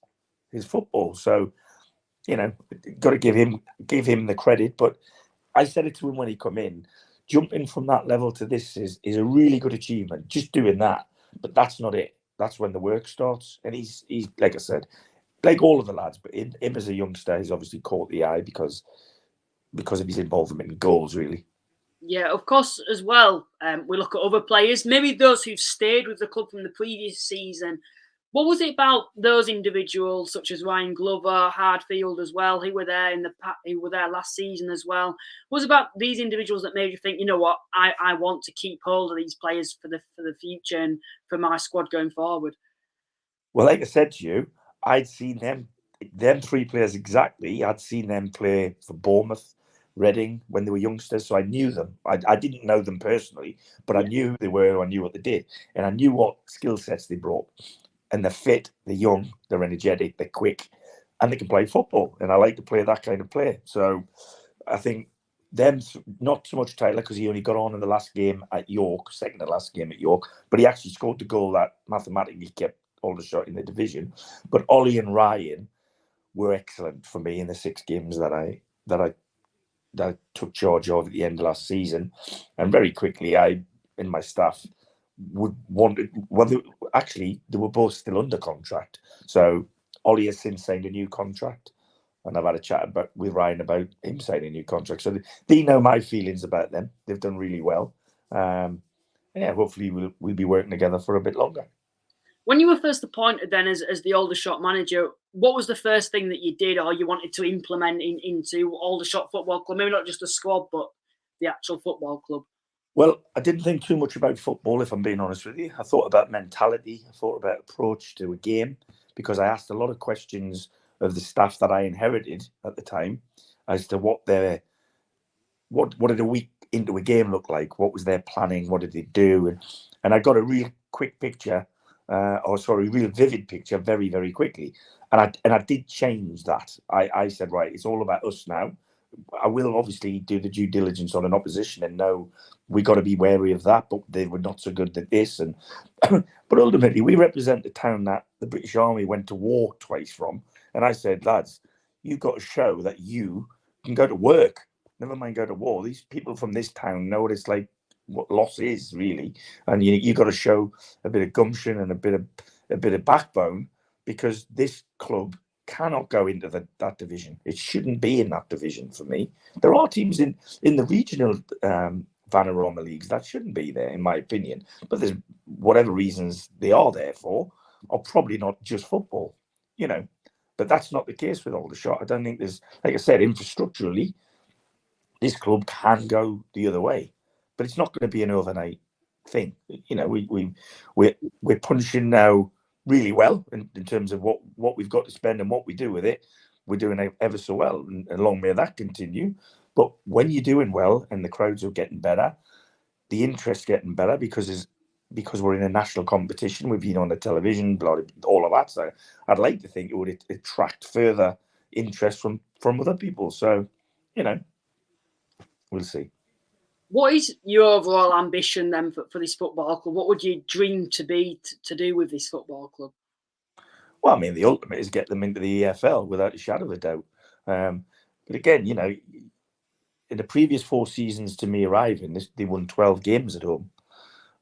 football. So, got to give him the credit. But I said it to him when he come in, jumping from that level to this is a really good achievement. Just doing that, but that's not it. That's when the work starts. And he's like I said, like all of the lads, but him as a youngster, he's obviously caught the eye because of his involvement in goals, really. Yeah, of course, as well. We look at other players, maybe those who've stayed with the club from the previous season. What was it about those individuals, such as Ryan Glover, Hardfield as well, who were there last season as well? What was it about these individuals that made you think, you know what, I want to keep hold of these players for the future and for my squad going forward? Well, like I said to you, I'd seen them 3 players exactly. I'd seen them play for Bournemouth, Reading when they were youngsters, so I knew them. I didn't know them personally, but I knew who they were, I knew what they did, and I knew what skill sets they brought. And they're fit, they're young, they're energetic, they're quick, and they can play football. And I like to play that kind of play. So I think them, not so much Taylor, because he only got on in the last game at York, second to last game at York, but he actually scored the goal that mathematically kept Aldershot in the division. But Ollie and Ryan were excellent for me in the 6 games that I took charge of at the end of last season. And very quickly, I and my staff they were both still under contract. So Ollie has since signed a new contract, and I've had a chat with Ryan about him signing a new contract. So they know my feelings about them. They've done really well. Hopefully we'll be working together for a bit longer. When you were first appointed then as the Aldershot manager, what was the first thing that you did or you wanted to implement into Aldershot Football Club? Maybe not just the squad, but the actual football club. Well, I didn't think too much about football, if I'm being honest with you. I thought about mentality. I thought about approach to a game, because I asked a lot of questions of the staff that I inherited at the time as to what did a week into a game look like? What was their planning? What did they do? And I got a real quick picture, real vivid picture very, very quickly. And I did change that. I said, right, it's all about us now. I will obviously do the due diligence on an opposition and know we got to be wary of that, but they were not so good at this. And but ultimately, we represent the town that the British Army went to war twice from. And I said, lads, you've got to show that you can go to work. Never mind go to war. These people from this town know what it's like, what loss is really, and you got to show a bit of gumption and a bit of backbone, because this club cannot go into that division. It shouldn't be in that division for me. There are teams in the regional Vanarama leagues that shouldn't be there, in my opinion. But there's whatever reasons they are there for, are probably not just football, you know. But that's not the case with Aldershot. I don't think there's, like I said, infrastructurally, this club can go the other way. But it's not going to be an overnight thing. You know, we're punching now really well in terms of what we've got to spend and what we do with it. We're doing ever so well, and long may that continue. But when you're doing well and the crowds are getting better, the interest getting better because we're in a national competition, we've been on the television, all of that. So I'd like to think it would attract further interest from other people. So, you know, we'll see. What is your overall ambition then for this football club? What would you dream to be to do with this football club? Well, I mean, the ultimate is get them into the EFL without a shadow of a doubt. But again, you know, in the previous 4 seasons to me arriving, they won 12 games at home.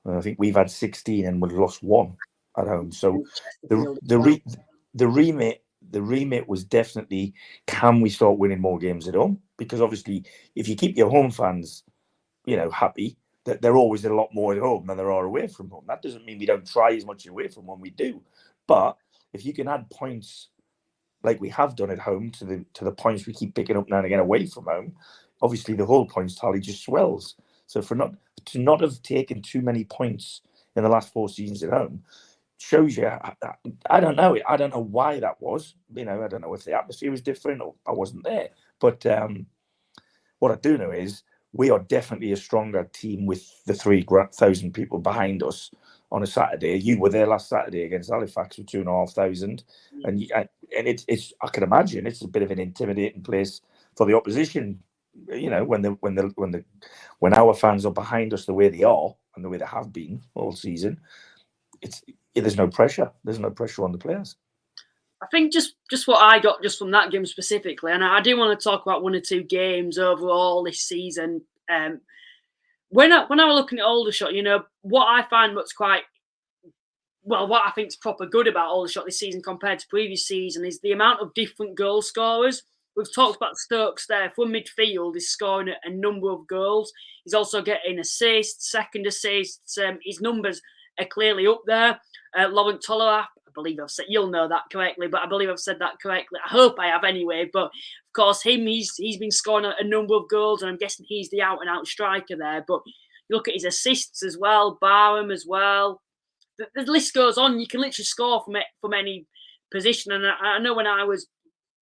I think we've had 16 and we've lost 1 at home. So the remit was definitely, can we start winning more games at home? Because obviously, if you keep your home fans, you know, happy, that they're always a lot more at home than there are away from home. That doesn't mean we don't try as much away from home. We do, but if you can add points like we have done at home to the points we keep picking up now and again away from home, obviously the whole points tally just swells. So to not have taken too many points in the last 4 seasons at home shows you. I don't know. I don't know why that was. You know, I don't know if the atmosphere was different or I wasn't there. But what I do know is we are definitely a stronger team with the 3,000 people behind us on a Saturday. You were there last Saturday against Halifax with 2,500, and it's I can imagine it's a bit of an intimidating place for the opposition. You know, when our fans are behind us the way they are and the way they have been all season, there's no pressure. There's no pressure on the players. I think just what I got just from that game specifically, and I do want to talk about 1 or 2 games overall this season. When I was looking at Aldershot, you know, what I find what I think is proper good about Aldershot this season compared to previous season is the amount of different goal scorers. We've talked about Stokes there. From midfield, he's scoring a number of goals. He's also getting assists, second assists. His numbers are clearly up there. Laurent Tollerap, I believe I've said, you'll know that correctly, but I believe I've said that correctly. I hope I have anyway. But of course, he's been scoring a number of goals, and I'm guessing he's the out-and-out striker there. But you look at his assists as well, Barham as well. The list goes on. You can literally score from any position. And I know when I was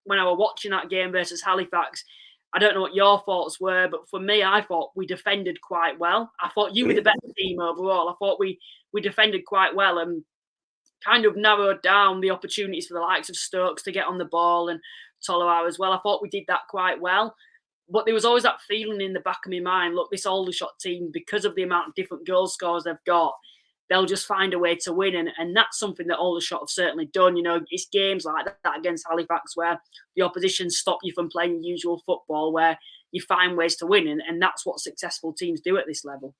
watching that game versus Halifax, I don't know what your thoughts were, but for me, I thought we defended quite well. I thought you were the better team overall. I thought we defended quite well and kind of narrowed down the opportunities for the likes of Stokes to get on the ball and Tollerap as well. I thought we did that quite well. But there was always that feeling in the back of my mind, look, this Aldershot team, because of the amount of different goal scorers they've got, they'll just find a way to win. And that's something that Aldershot have certainly done. You know, it's games like that against Halifax where the opposition stop you from playing your usual football, where you find ways to win. And that's what successful teams do at this level.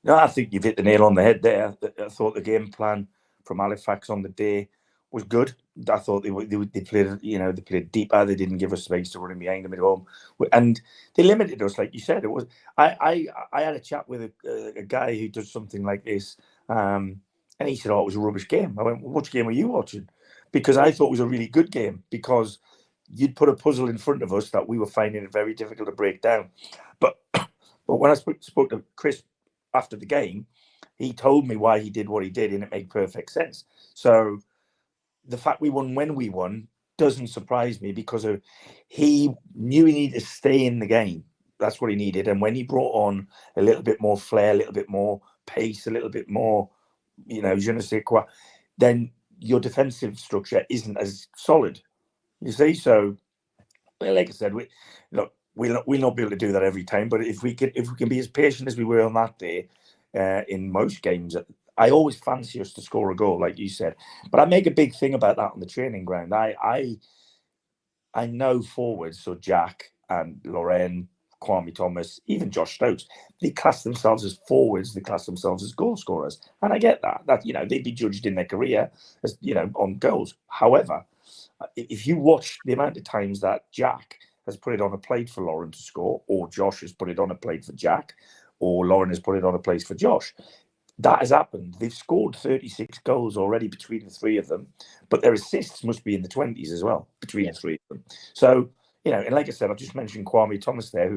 No, I think you've hit the nail on the head there. I thought the game plan from Halifax on the day was good. I thought they played, you know, they played deeper. They didn't give us space to run behind them at home, and they limited us, like you said. It was I had a chat with a guy who does something like this, and he said, "Oh, it was a rubbish game." I went, well, "Which game were you watching?" Because I thought it was a really good game because you'd put a puzzle in front of us that we were finding it very difficult to break down. But when I spoke to Chris after the game, he told me why he did what he did, and it made perfect sense. So the fact we won when we won doesn't surprise me because he knew he needed to stay in the game. that's what he needed. And when he brought on a little bit more flair, a little bit more pace, a little bit more, je ne sais quoi, then your defensive structure isn't as solid. You see, so like I said, we'll not be able to do that every time. But if we can be as patient as we were on that day, in most games, I always fancy us to score a goal, like you said. But I make a big thing about that on the training ground. I know forwards, so Jack and Loren, Kwame Thomas, even Josh Stokes, they class themselves as forwards, they class themselves as goal scorers. And I get that. They'd be judged in their career as, on goals. However, if you watch the amount of times that Jack has put it on a plate for Lauren to score, or Josh has put it on a plate for Jack, or Lauren has put it on a plate for Josh, that has happened. They've scored 36 goals already between the three of them, but their assists must be in the 20s as well between the three of them. So, and like I said, I just mentioned Kwame Thomas there,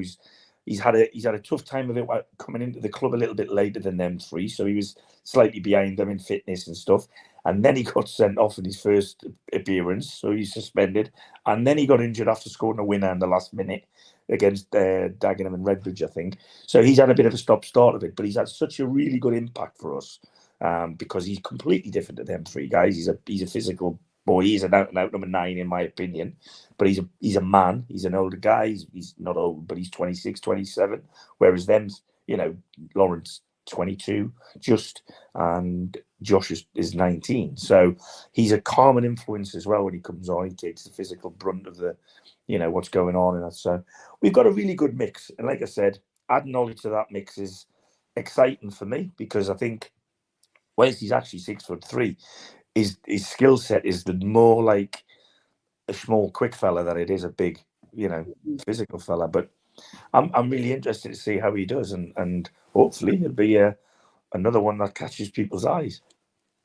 he's had a tough time of it coming into the club a little bit later than them three, so he was slightly behind them in fitness and stuff. And then he got sent off in his first appearance, so he's suspended. And then he got injured after scoring a winner in the last minute against Dagenham and Redbridge, I think. So he's had a bit of a stop-start of it, but he's had such a really good impact for us because he's completely different to them three guys. He's a physical boy. He's an out-and-out number 9, in my opinion. But he's a man. He's an older guy. He's not old, but he's 26, 27. Whereas them, Lawrence 22 and Josh is 19. So he's a calming influence as well when he comes on. He takes the physical brunt of the, what's going on in that. So we've got a really good mix. And like I said, adding Ollie to that mix is exciting for me because I think whilst he's actually 6'3", his skill set is the more like a small, quick fella than it is a big, physical fella. But I'm really interested to see how he does, and hopefully it'll be another one that catches people's eyes.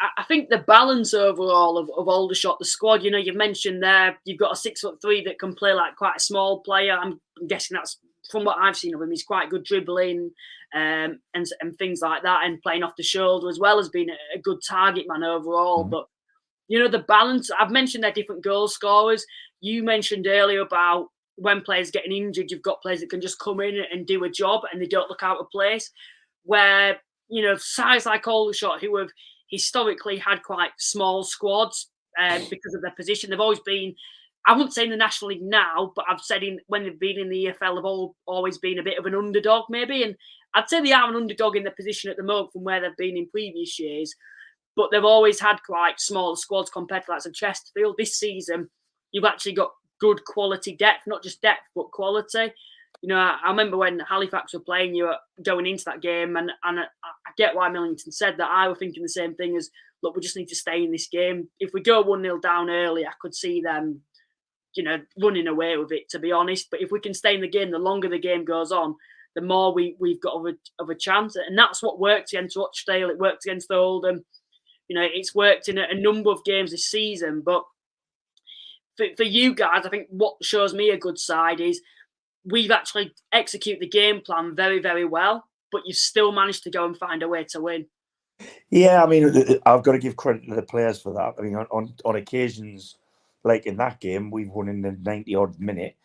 I think the balance overall of Aldershot, the squad, you've mentioned there, you've got a 6'3" that can play like quite a small player. I'm guessing that's, from what I've seen of him, he's quite good dribbling and things like that, and playing off the shoulder, as well as being a good target man overall. But the balance, I've mentioned they're different goal scorers. You mentioned earlier about when players getting injured, you've got players that can just come in and do a job and they don't look out of place. Where, sides like Aldershot, who have historically had quite small squads because of their position, they've always been, I wouldn't say in the National League now, but I've said when they've been in the EFL, they've always been a bit of an underdog maybe. And I'd say they are an underdog in their position at the moment from where they've been in previous years. But they've always had quite small squads compared to like Chesterfield. This season, you've actually got good quality depth, not just depth, but quality. I remember when Halifax were playing you going into that game, and I get why Millington said that. I was thinking the same thing as, look, we just need to stay in this game. If we go 1-0 down early, I could see them, running away with it, to be honest. But if we can stay in the game, the longer the game goes on, the more we've got of a chance. And that's what worked against Rochdale. It worked against Oldham. It's worked in a number of games this season. But for you guys, I think what shows me a good side is we've actually executed the game plan very, very well, but you've still managed to go and find a way to win. Yeah, I mean, I've got to give credit to the players for that. I mean, on occasions, like in that game, we've won in the 90-odd minute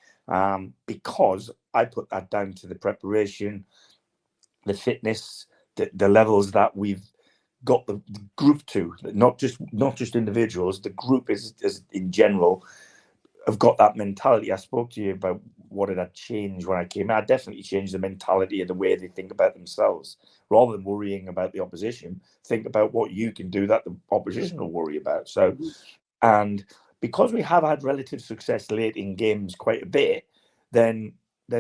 because I put that down to the preparation, the fitness, the levels that we've got the group to, not just individuals. The group is in general have got that mentality. I spoke to you about what it had changed when I came. I definitely changed the mentality and the way they think about themselves. Rather than worrying about the opposition, think about what you can do that the opposition will worry about. So, and because we have had relative success late in games quite a bit, then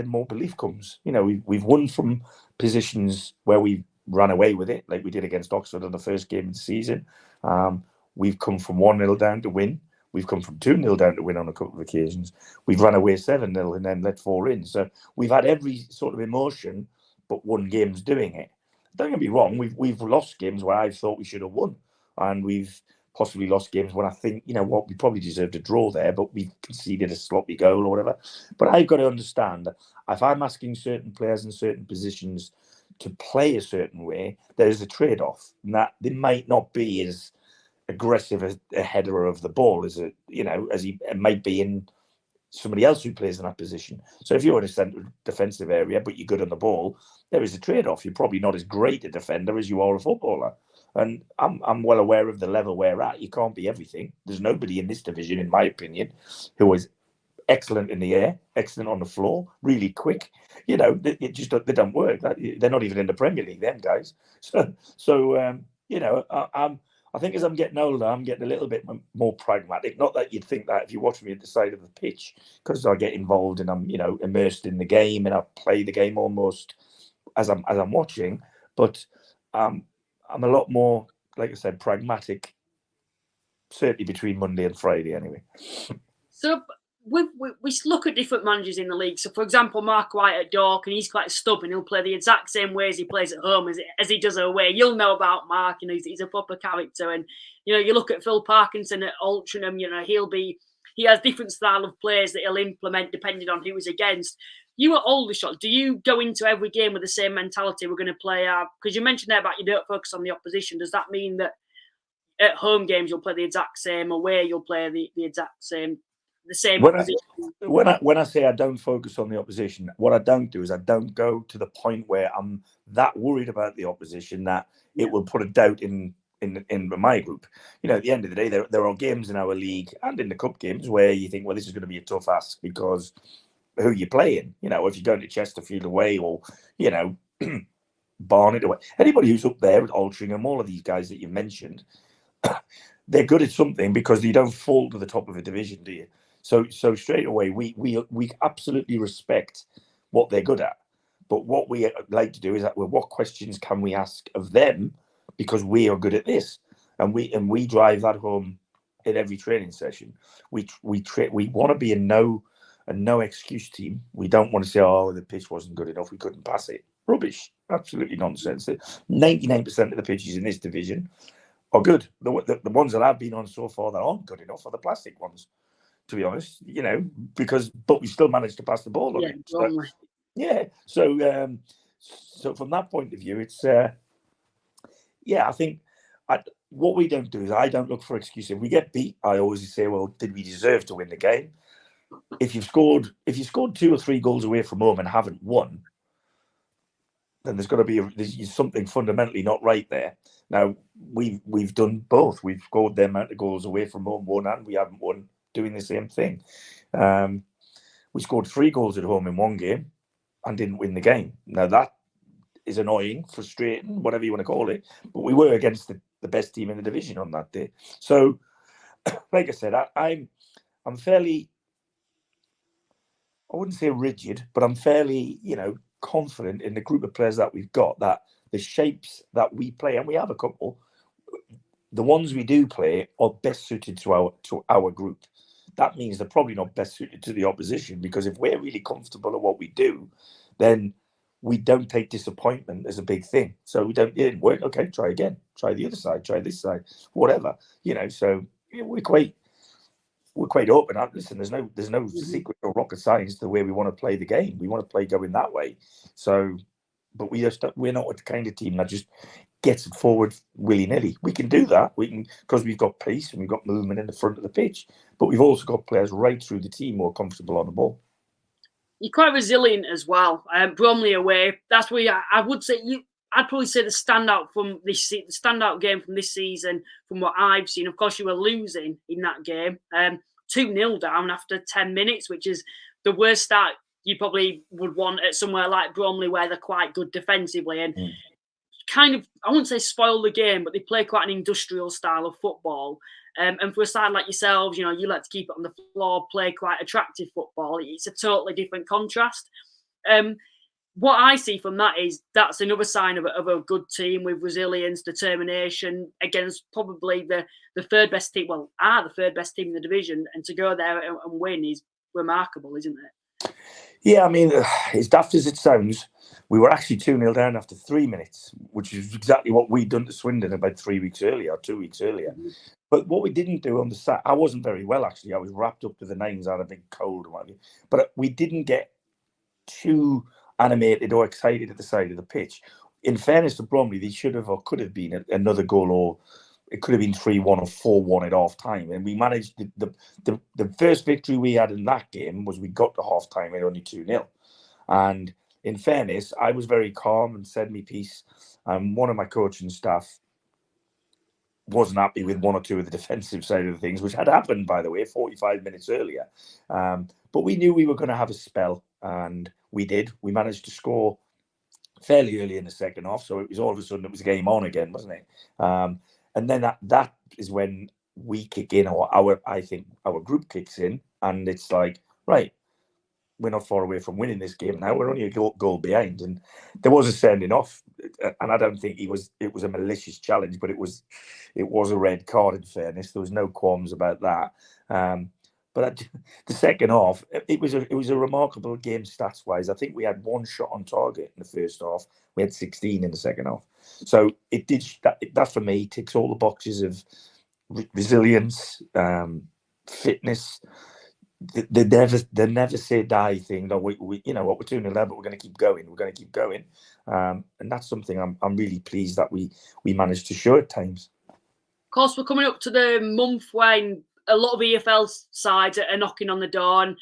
more belief comes. We've won from positions where we ran away with it, like we did against Oxford on the first game of the season. We've come from 1-0 down to win. We've come from 2-0 down to win on a couple of occasions. We've run away 7-0 and then let 4 in. So we've had every sort of emotion, but won games doing it. Don't get me wrong, we've lost games where I thought we should have won. And we've possibly lost games when I think, we probably deserved a draw there, but we conceded a sloppy goal or whatever. But I've got to understand that if I'm asking certain players in certain positions to play a certain way, there's a trade-off. And that they might not be as aggressive as a header of the ball as he might be in somebody else who plays in that position. So if you're in a central defensive area, but you're good on the ball, there is a trade-off. You're probably not as great a defender as you are a footballer. And I'm well aware of the level we're at. You can't be everything. There's nobody in this division, in my opinion, who is excellent in the air, excellent on the floor, really quick. You know, they don't work. They're not even in the Premier League, them guys. So you know, I think as I'm getting older, I'm getting a little bit more pragmatic. Not that you'd think that if you watch me at the side of the pitch, because I get involved and I'm, you know, immersed in the game and I play the game almost as I'm watching. But I'm a lot more, like I said, pragmatic. Certainly between Monday and Friday, anyway. So we look at different managers in the league. So, for example, Mark White at Dork, and he's quite stubborn. He'll play the exact same way as he plays at home as he does away. You'll know about Mark, and he's a proper character. And you know, you look at Phil Parkinson at Altrincham. You know, he has different style of players that he'll implement depending on who he's against. You at Aldershot, do you go into every game with the same mentality? We're going to play because you mentioned there about you don't focus on the opposition. Does that mean that at home games you'll play the exact same, away you'll play the exact same? The same when I say I don't focus on the opposition, what I don't do is I don't go to the point where I'm that worried about the opposition that it will put a doubt in my group. You know, at the end of the day, there are games in our league and in the cup games where you think, well, this is going to be a tough ask because who you're playing. You know, if you're going to Chesterfield away or, you know, Barnet away, anybody who's up there at Altrincham, all of these guys that you mentioned, they're good at something because you don't fall to the top of a division, do you? So straight away, we absolutely respect what they're good at. But what we like to do is that, well, what questions can we ask of them because we are good at this, and we drive that home in every training session. We want to be a no excuse team. We don't want to say, oh, the pitch wasn't good enough, we couldn't pass it. Rubbish, absolutely nonsense. 99% of the pitches in this division are good. The ones that I've been on so far that aren't good enough are the plastic ones, to be honest, you know, but we still managed to pass the ball on it. So from that point of view, it's I think what we don't do is I don't look for excuses. If we get beat, I always say, well, did we deserve to win the game? If you scored 2 or 3 goals away from home and haven't won, then there's got to be something fundamentally not right there. Now we've done both. We've scored the amount of goals away from home, won, and we haven't won doing the same thing. We scored 3 goals at home in one game and didn't win the game. Now that is annoying, frustrating, whatever you want to call it. But we were against the best team in the division on that day. So, like I said, I'm fairly, I wouldn't say rigid, but I'm fairly, you know, confident in the group of players that we've got, that the shapes that we play, and we have a couple, the ones we do play are best suited to our group. That means they're probably not best suited to the opposition, because if we're really comfortable at what we do, then we don't take disappointment as a big thing. So it didn't work. Okay, try again. Try the other side. Try this side. Whatever, you know. So we're quite open. Listen, there's no secret or rocket science to the way we want to play the game. We want to play going that way. So, but we're not the kind of team that just gets it forward willy-nilly. We can do that. We can, because we've got pace and we've got movement in the front of the pitch. But we've also got players right through the team who are comfortable on the ball. You're quite resilient as well. Bromley away. That's where I would say I'd probably say the standout game from this season, from what I've seen. Of course, you were losing in that game, 2-0 down after 10 minutes, which is the worst start you probably would want at somewhere like Bromley, where they're quite good defensively and kind of, I wouldn't say spoil the game, but they play quite an industrial style of football. And for a side like yourselves, you know, you like to keep it on the floor, play quite attractive football. It's a totally different contrast. What I see from that is that's another sign of a good team with resilience, determination against probably the third best team. Well, the third best team in the division, and to go there and win is remarkable, isn't it? Yeah, I mean, as daft as it sounds, we were actually 2-0 down after 3 minutes, which is exactly what we'd done to Swindon about 3 weeks earlier, or 2 weeks earlier. Mm-hmm. But what we didn't do on the Saturday, I wasn't very well, actually. I was wrapped up to the nines, I had a big cold and whatever. But we didn't get too animated or excited at the side of the pitch. In fairness to Bromley, they should have or could have been another goal or it could have been 3-1 or 4-1 at half time. And we managed the first victory we had in that game was we got to half time at only 2-0. And in fairness, I was very calm and said me piece. One of my coaching staff wasn't happy with one or two of the defensive side of the things, which had happened, by the way, 45 minutes earlier. But we knew we were going to have a spell, and we did. We managed to score fairly early in the second half, so it was all of a sudden it was game on again, wasn't it? And then that is when we kick in, or I think our group kicks in, and it's like, right, we're not far away from winning this game now. We're only a goal behind, and there was a sending off, and I don't think it was a malicious challenge, but it was a red card. In fairness, there was no qualms about that. But the second half, it was a remarkable game stats wise. I think we had one shot on target in the first half. We had 16 in the second half. So it did that for me ticks all the boxes of resilience, fitness. The never say die thing. No, we you know what, we're 2-0 but we're going to keep going. We're going to keep going, and that's something I'm really pleased that we managed to show at times. Of course, we're coming up to the month when a lot of EFL sides are knocking on the door, and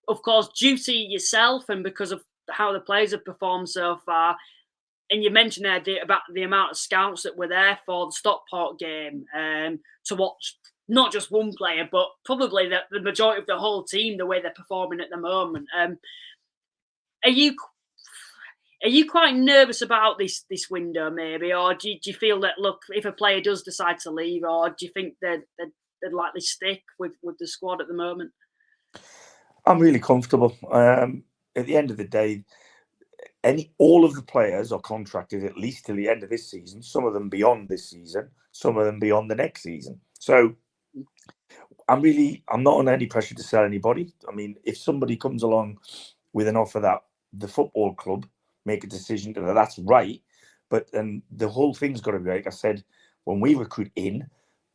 of course, due to yourself and because of how the players have performed so far. And you mentioned there about the amount of scouts that were there for the Stockport game to watch not just one player, but probably the majority of the whole team, the way they're performing at the moment. Are you quite nervous about this window, maybe, or do you feel that, look, if a player does decide to leave, or do you think they'd likely stick with the squad at the moment? I'm really comfortable. At the end of the day, all of the players are contracted at least till the end of this season. Some of them beyond this season, some of them beyond the next season. So I'm not under any pressure to sell anybody. I mean, if somebody comes along with an offer that the football club make a decision that's right, but then the whole thing's got to be right. Like I said, when we recruit in,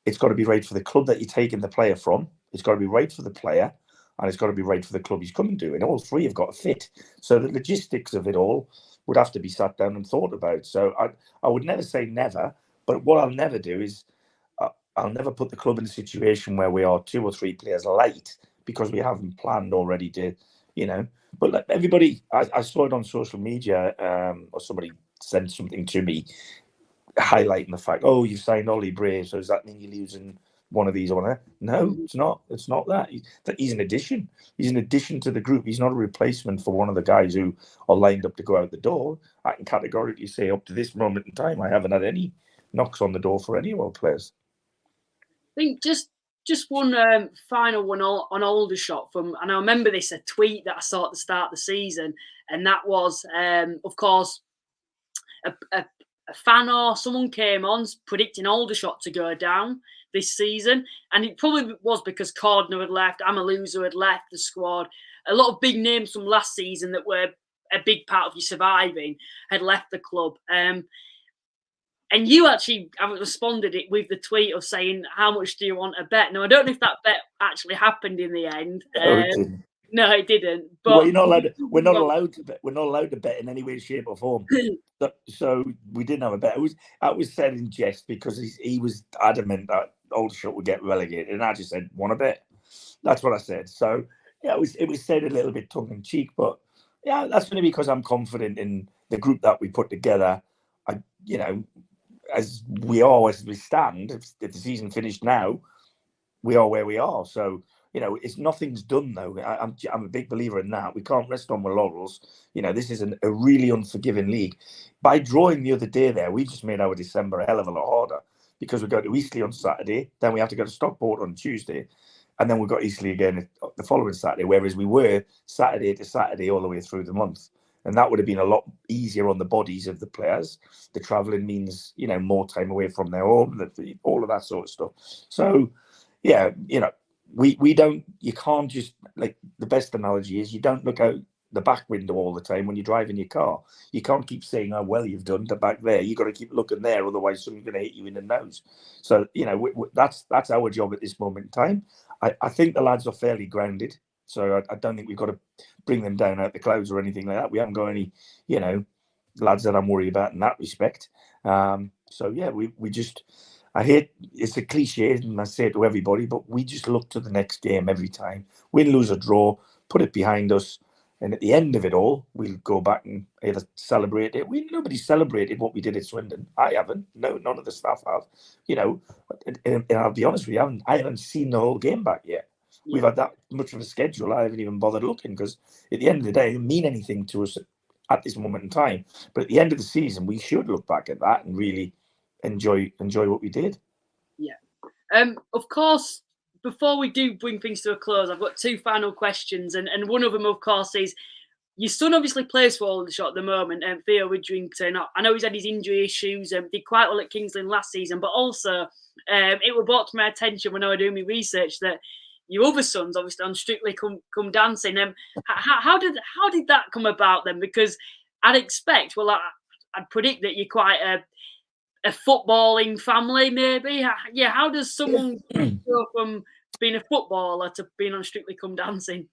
it's got to be right for the club that you're taking the player from. It's got to be right for the player, and it's got to be right for the club he's coming to. And all three have got to fit. So the logistics of it all would have to be sat down and thought about. So I would never say never, but what I'll never do is I'll never put the club in a situation where we are 2 or 3 players light because we haven't planned already to, But like everybody, I saw it on social media, or somebody sent something to me highlighting the fact, oh, you've signed Ollie Bray, so does that mean you're losing one of these or one of that? No, it's not. It's not that. He's an addition. He's an addition to the group. He's not a replacement for one of the guys who are lined up to go out the door. I can categorically say up to this moment in time, I haven't had any knocks on the door for any of our players. I think just one final one on Aldershot from, and I remember this, a tweet that I saw at the start of the season, and that was, of course, a fan or someone came on predicting Aldershot to go down this season, and it probably was because Cordner had left, Amaluza had left the squad. A lot of big names from last season that were a big part of you surviving had left the club. And you actually responded it with the tweet of saying, how much do you want to bet? Now, I don't know if that bet actually happened in the end. No, it didn't. But well, you're not allowed to, we're not allowed to bet. We're not allowed to bet in any way, shape, or form. So we didn't have a bet. I was said in jest because he was adamant that Aldershot would get relegated, and I just said, "Want to bet?" That's what I said. So yeah, it was said a little bit tongue in cheek, but yeah, that's only because I'm confident in the group that we put together. As we stand, if the season finished now, we are where we are. So, it's nothing's done though. I'm a big believer in that. We can't rest on our laurels. This is a really unforgiving league. By drawing the other day there, we just made our December a hell of a lot harder because we go to Eastleigh on Saturday, then we have to go to Stockport on Tuesday, and then we've got Eastleigh again the following Saturday, whereas we were Saturday to Saturday all the way through the month. And that would have been a lot easier on the bodies of the players. The travelling means, more time away from their home, all of that sort of stuff. So, yeah, we don't, you can't just, like, the best analogy is you don't look out the back window all the time when you're driving your car. You can't keep saying, oh, well, you've done the back there. You've got to keep looking there, otherwise someone's going to hit you in the nose. So, that's our job at this moment in time. I think the lads are fairly grounded. So I don't think we've got to bring them down out the clouds or anything like that. We haven't got any, lads that I'm worried about in that respect. So yeah, we just, I hate, it's a cliche, and I say it to everybody, but we just look to the next game every time. Win, lose, or draw, put it behind us. And at the end of it all, we'll go back and either celebrate it. Nobody celebrated what we did at Swindon. I haven't. No, none of the staff have. You know, and I'll be honest with you, I haven't seen the whole game back yet. Yeah. We've had that much of a schedule. I haven't even bothered looking because at the end of the day, it doesn't mean anything to us at this moment in time. But at the end of the season, we should look back at that and really enjoy what we did. Yeah. Of course, before we do bring things to a close, I've got two final questions, and one of them, of course, is your son obviously plays for Aldershot at the moment, and Theo Widdrington. I know he's had his injury issues and did quite well at Kingsland last season, but also it was brought to my attention when I was doing my research that your other son's obviously on Strictly Come Dancing. How did that come about then? Because I'd expect, well, I'd predict that you're quite a footballing family, maybe. Yeah, how does someone go from being a footballer to being on Strictly Come Dancing?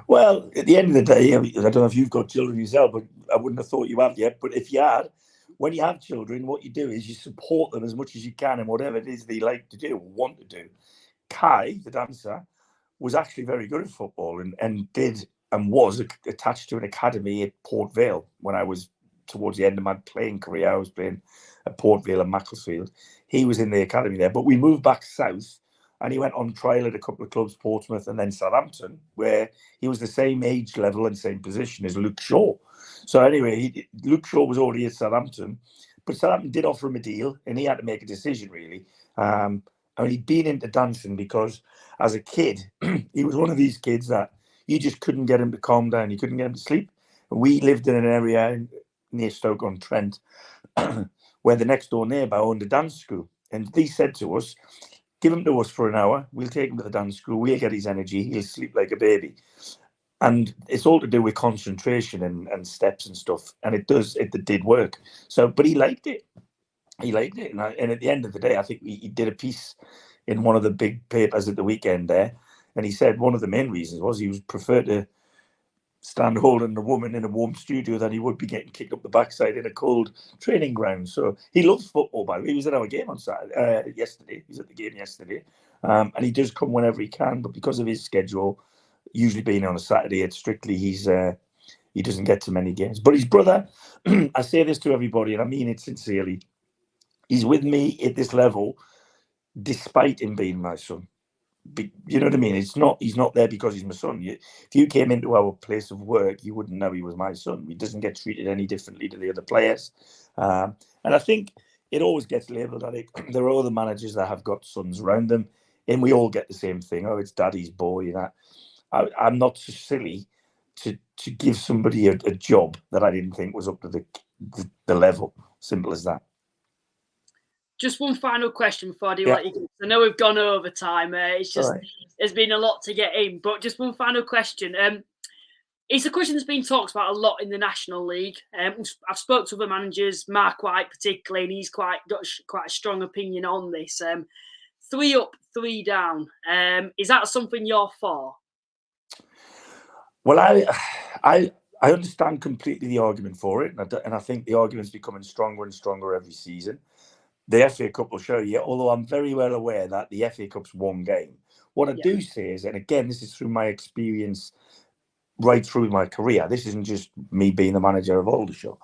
Well, at the end of the day, I don't know if you've got children yourself, but I wouldn't have thought you have yet. But if you had, when you have children, what you do is you support them as much as you can in whatever it is they like to do or want to do. Kai, the dancer, was actually very good at football and was attached to an academy at Port Vale when I was towards the end of my playing career. I was playing at Port Vale and Macclesfield. He was in the academy there, but we moved back south and he went on trial at a couple of clubs, Portsmouth and then Southampton, where he was the same age level and same position as Luke Shaw. So anyway, Luke Shaw was already at Southampton, but Southampton did offer him a deal and he had to make a decision really. I mean, he'd been into dancing because as a kid, he was one of these kids that you just couldn't get him to calm down. You couldn't get him to sleep. And we lived in an area near Stoke-on-Trent where the next door neighbour owned a dance school. And they said to us, give him to us for an hour. We'll take him to the dance school. We'll get his energy. He'll sleep like a baby. And it's all to do with concentration and steps and stuff. And it did work. So, but he liked it. He liked it. And at the end of the day, I think he did a piece in one of the big papers at the weekend there. And he said one of the main reasons was he would prefer to stand holding a woman in a warm studio than he would be getting kicked up the backside in a cold training ground. So he loves football, by the way. He was at our game on Saturday, yesterday. He was at the game yesterday. And he does come whenever he can, but because of his schedule, usually being on a Saturday at Strictly, he doesn't get to many games. But his brother, I say this to everybody, and I mean it sincerely, he's with me at this level, despite him being my son. You know what I mean? He's not there because he's my son. If you came into our place of work, you wouldn't know he was my son. He doesn't get treated any differently to the other players. And I think it always gets labelled at it. There are other managers that have got sons around them, and we all get the same thing. Oh, it's daddy's boy. And I'm not so silly to give somebody a job that I didn't think was up to the level. Simple as that. Just one final question before I do let you go. I know we've gone over time. It's just there's been a lot to get in, but just one final question. It's a question that's been talked about a lot in the National League. I've spoke to other managers, Mark White particularly, and he's got quite a strong opinion on this. 3 up, 3 down. Is that something you're for? Well, I understand completely the argument for it, and I think the argument's becoming stronger and stronger every season. The FA Cup will show you, although I'm very well aware that the FA Cup's one game. What I do say is, and again, this is through my experience right through my career. This isn't just me being the manager of Aldershot.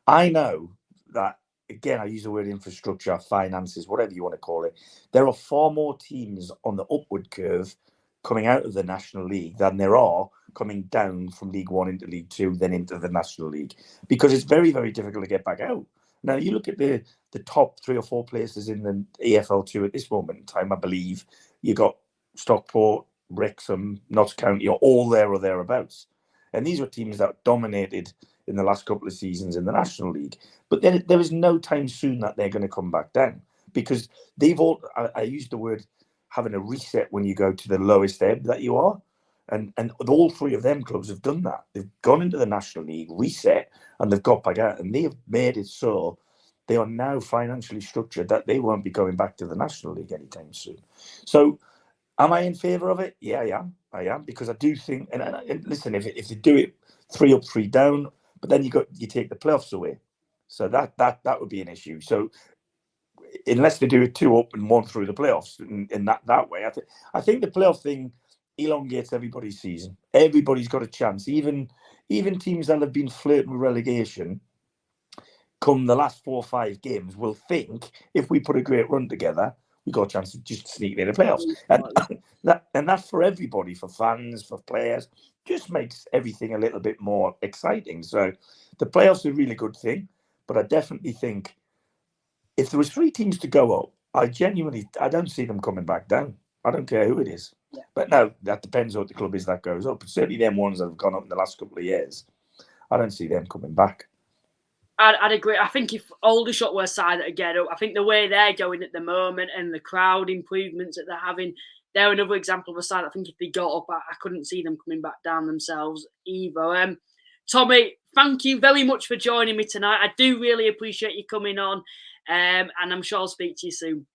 I know that, again, I use the word infrastructure, finances, whatever you want to call it. There are far more teams on the upward curve coming out of the National League than there are coming down from League One into League Two, then into the National League, because it's very, very difficult to get back out. Now, you look at the top 3 or 4 places in the EFL2 at this moment in time, I believe. You got Stockport, Wrexham, Notts County, are all there or thereabouts. And these were teams that dominated in the last couple of seasons in the National League. But there is no time soon that they're going to come back down, because they've all, I use the word having a reset when you go to the lowest ebb that you are. And all 3 of them clubs have done that. They've gone into the National League, reset, and they've got back out. And they have made it so they are now financially structured that they won't be going back to the National League anytime soon. So am I in favour of it? Yeah, I am, because I do think, and listen, if they do it 3 up, 3 down, but then you take the playoffs away. So that would be an issue. So unless they do it 2 up and 1 through the playoffs, in that way, I think the playoff thing elongates everybody's season. Everybody's got a chance. Even teams that have been flirting with relegation, come the last 4 or 5 games, will think if we put a great run together, we got a chance of just sneaking in the playoffs. And that's for everybody, for fans, for players, just makes everything a little bit more exciting. So the playoffs are a really good thing, but I definitely think if there was 3 teams to go up, I don't see them coming back down. I don't care who it is. Yeah. But no, that depends what the club is that goes up. But certainly them ones that have gone up in the last couple of years, I don't see them coming back. I'd agree. I think if Aldershot were a side that get up, I think the way they're going at the moment and the crowd improvements that they're having, they're another example of a side. I think if they got up, I couldn't see them coming back down themselves either. Tommy, thank you very much for joining me tonight. I do really appreciate you coming on, and I'm sure I'll speak to you soon.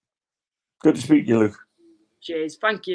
Good to speak to you, Luke. Cheers. Thank you.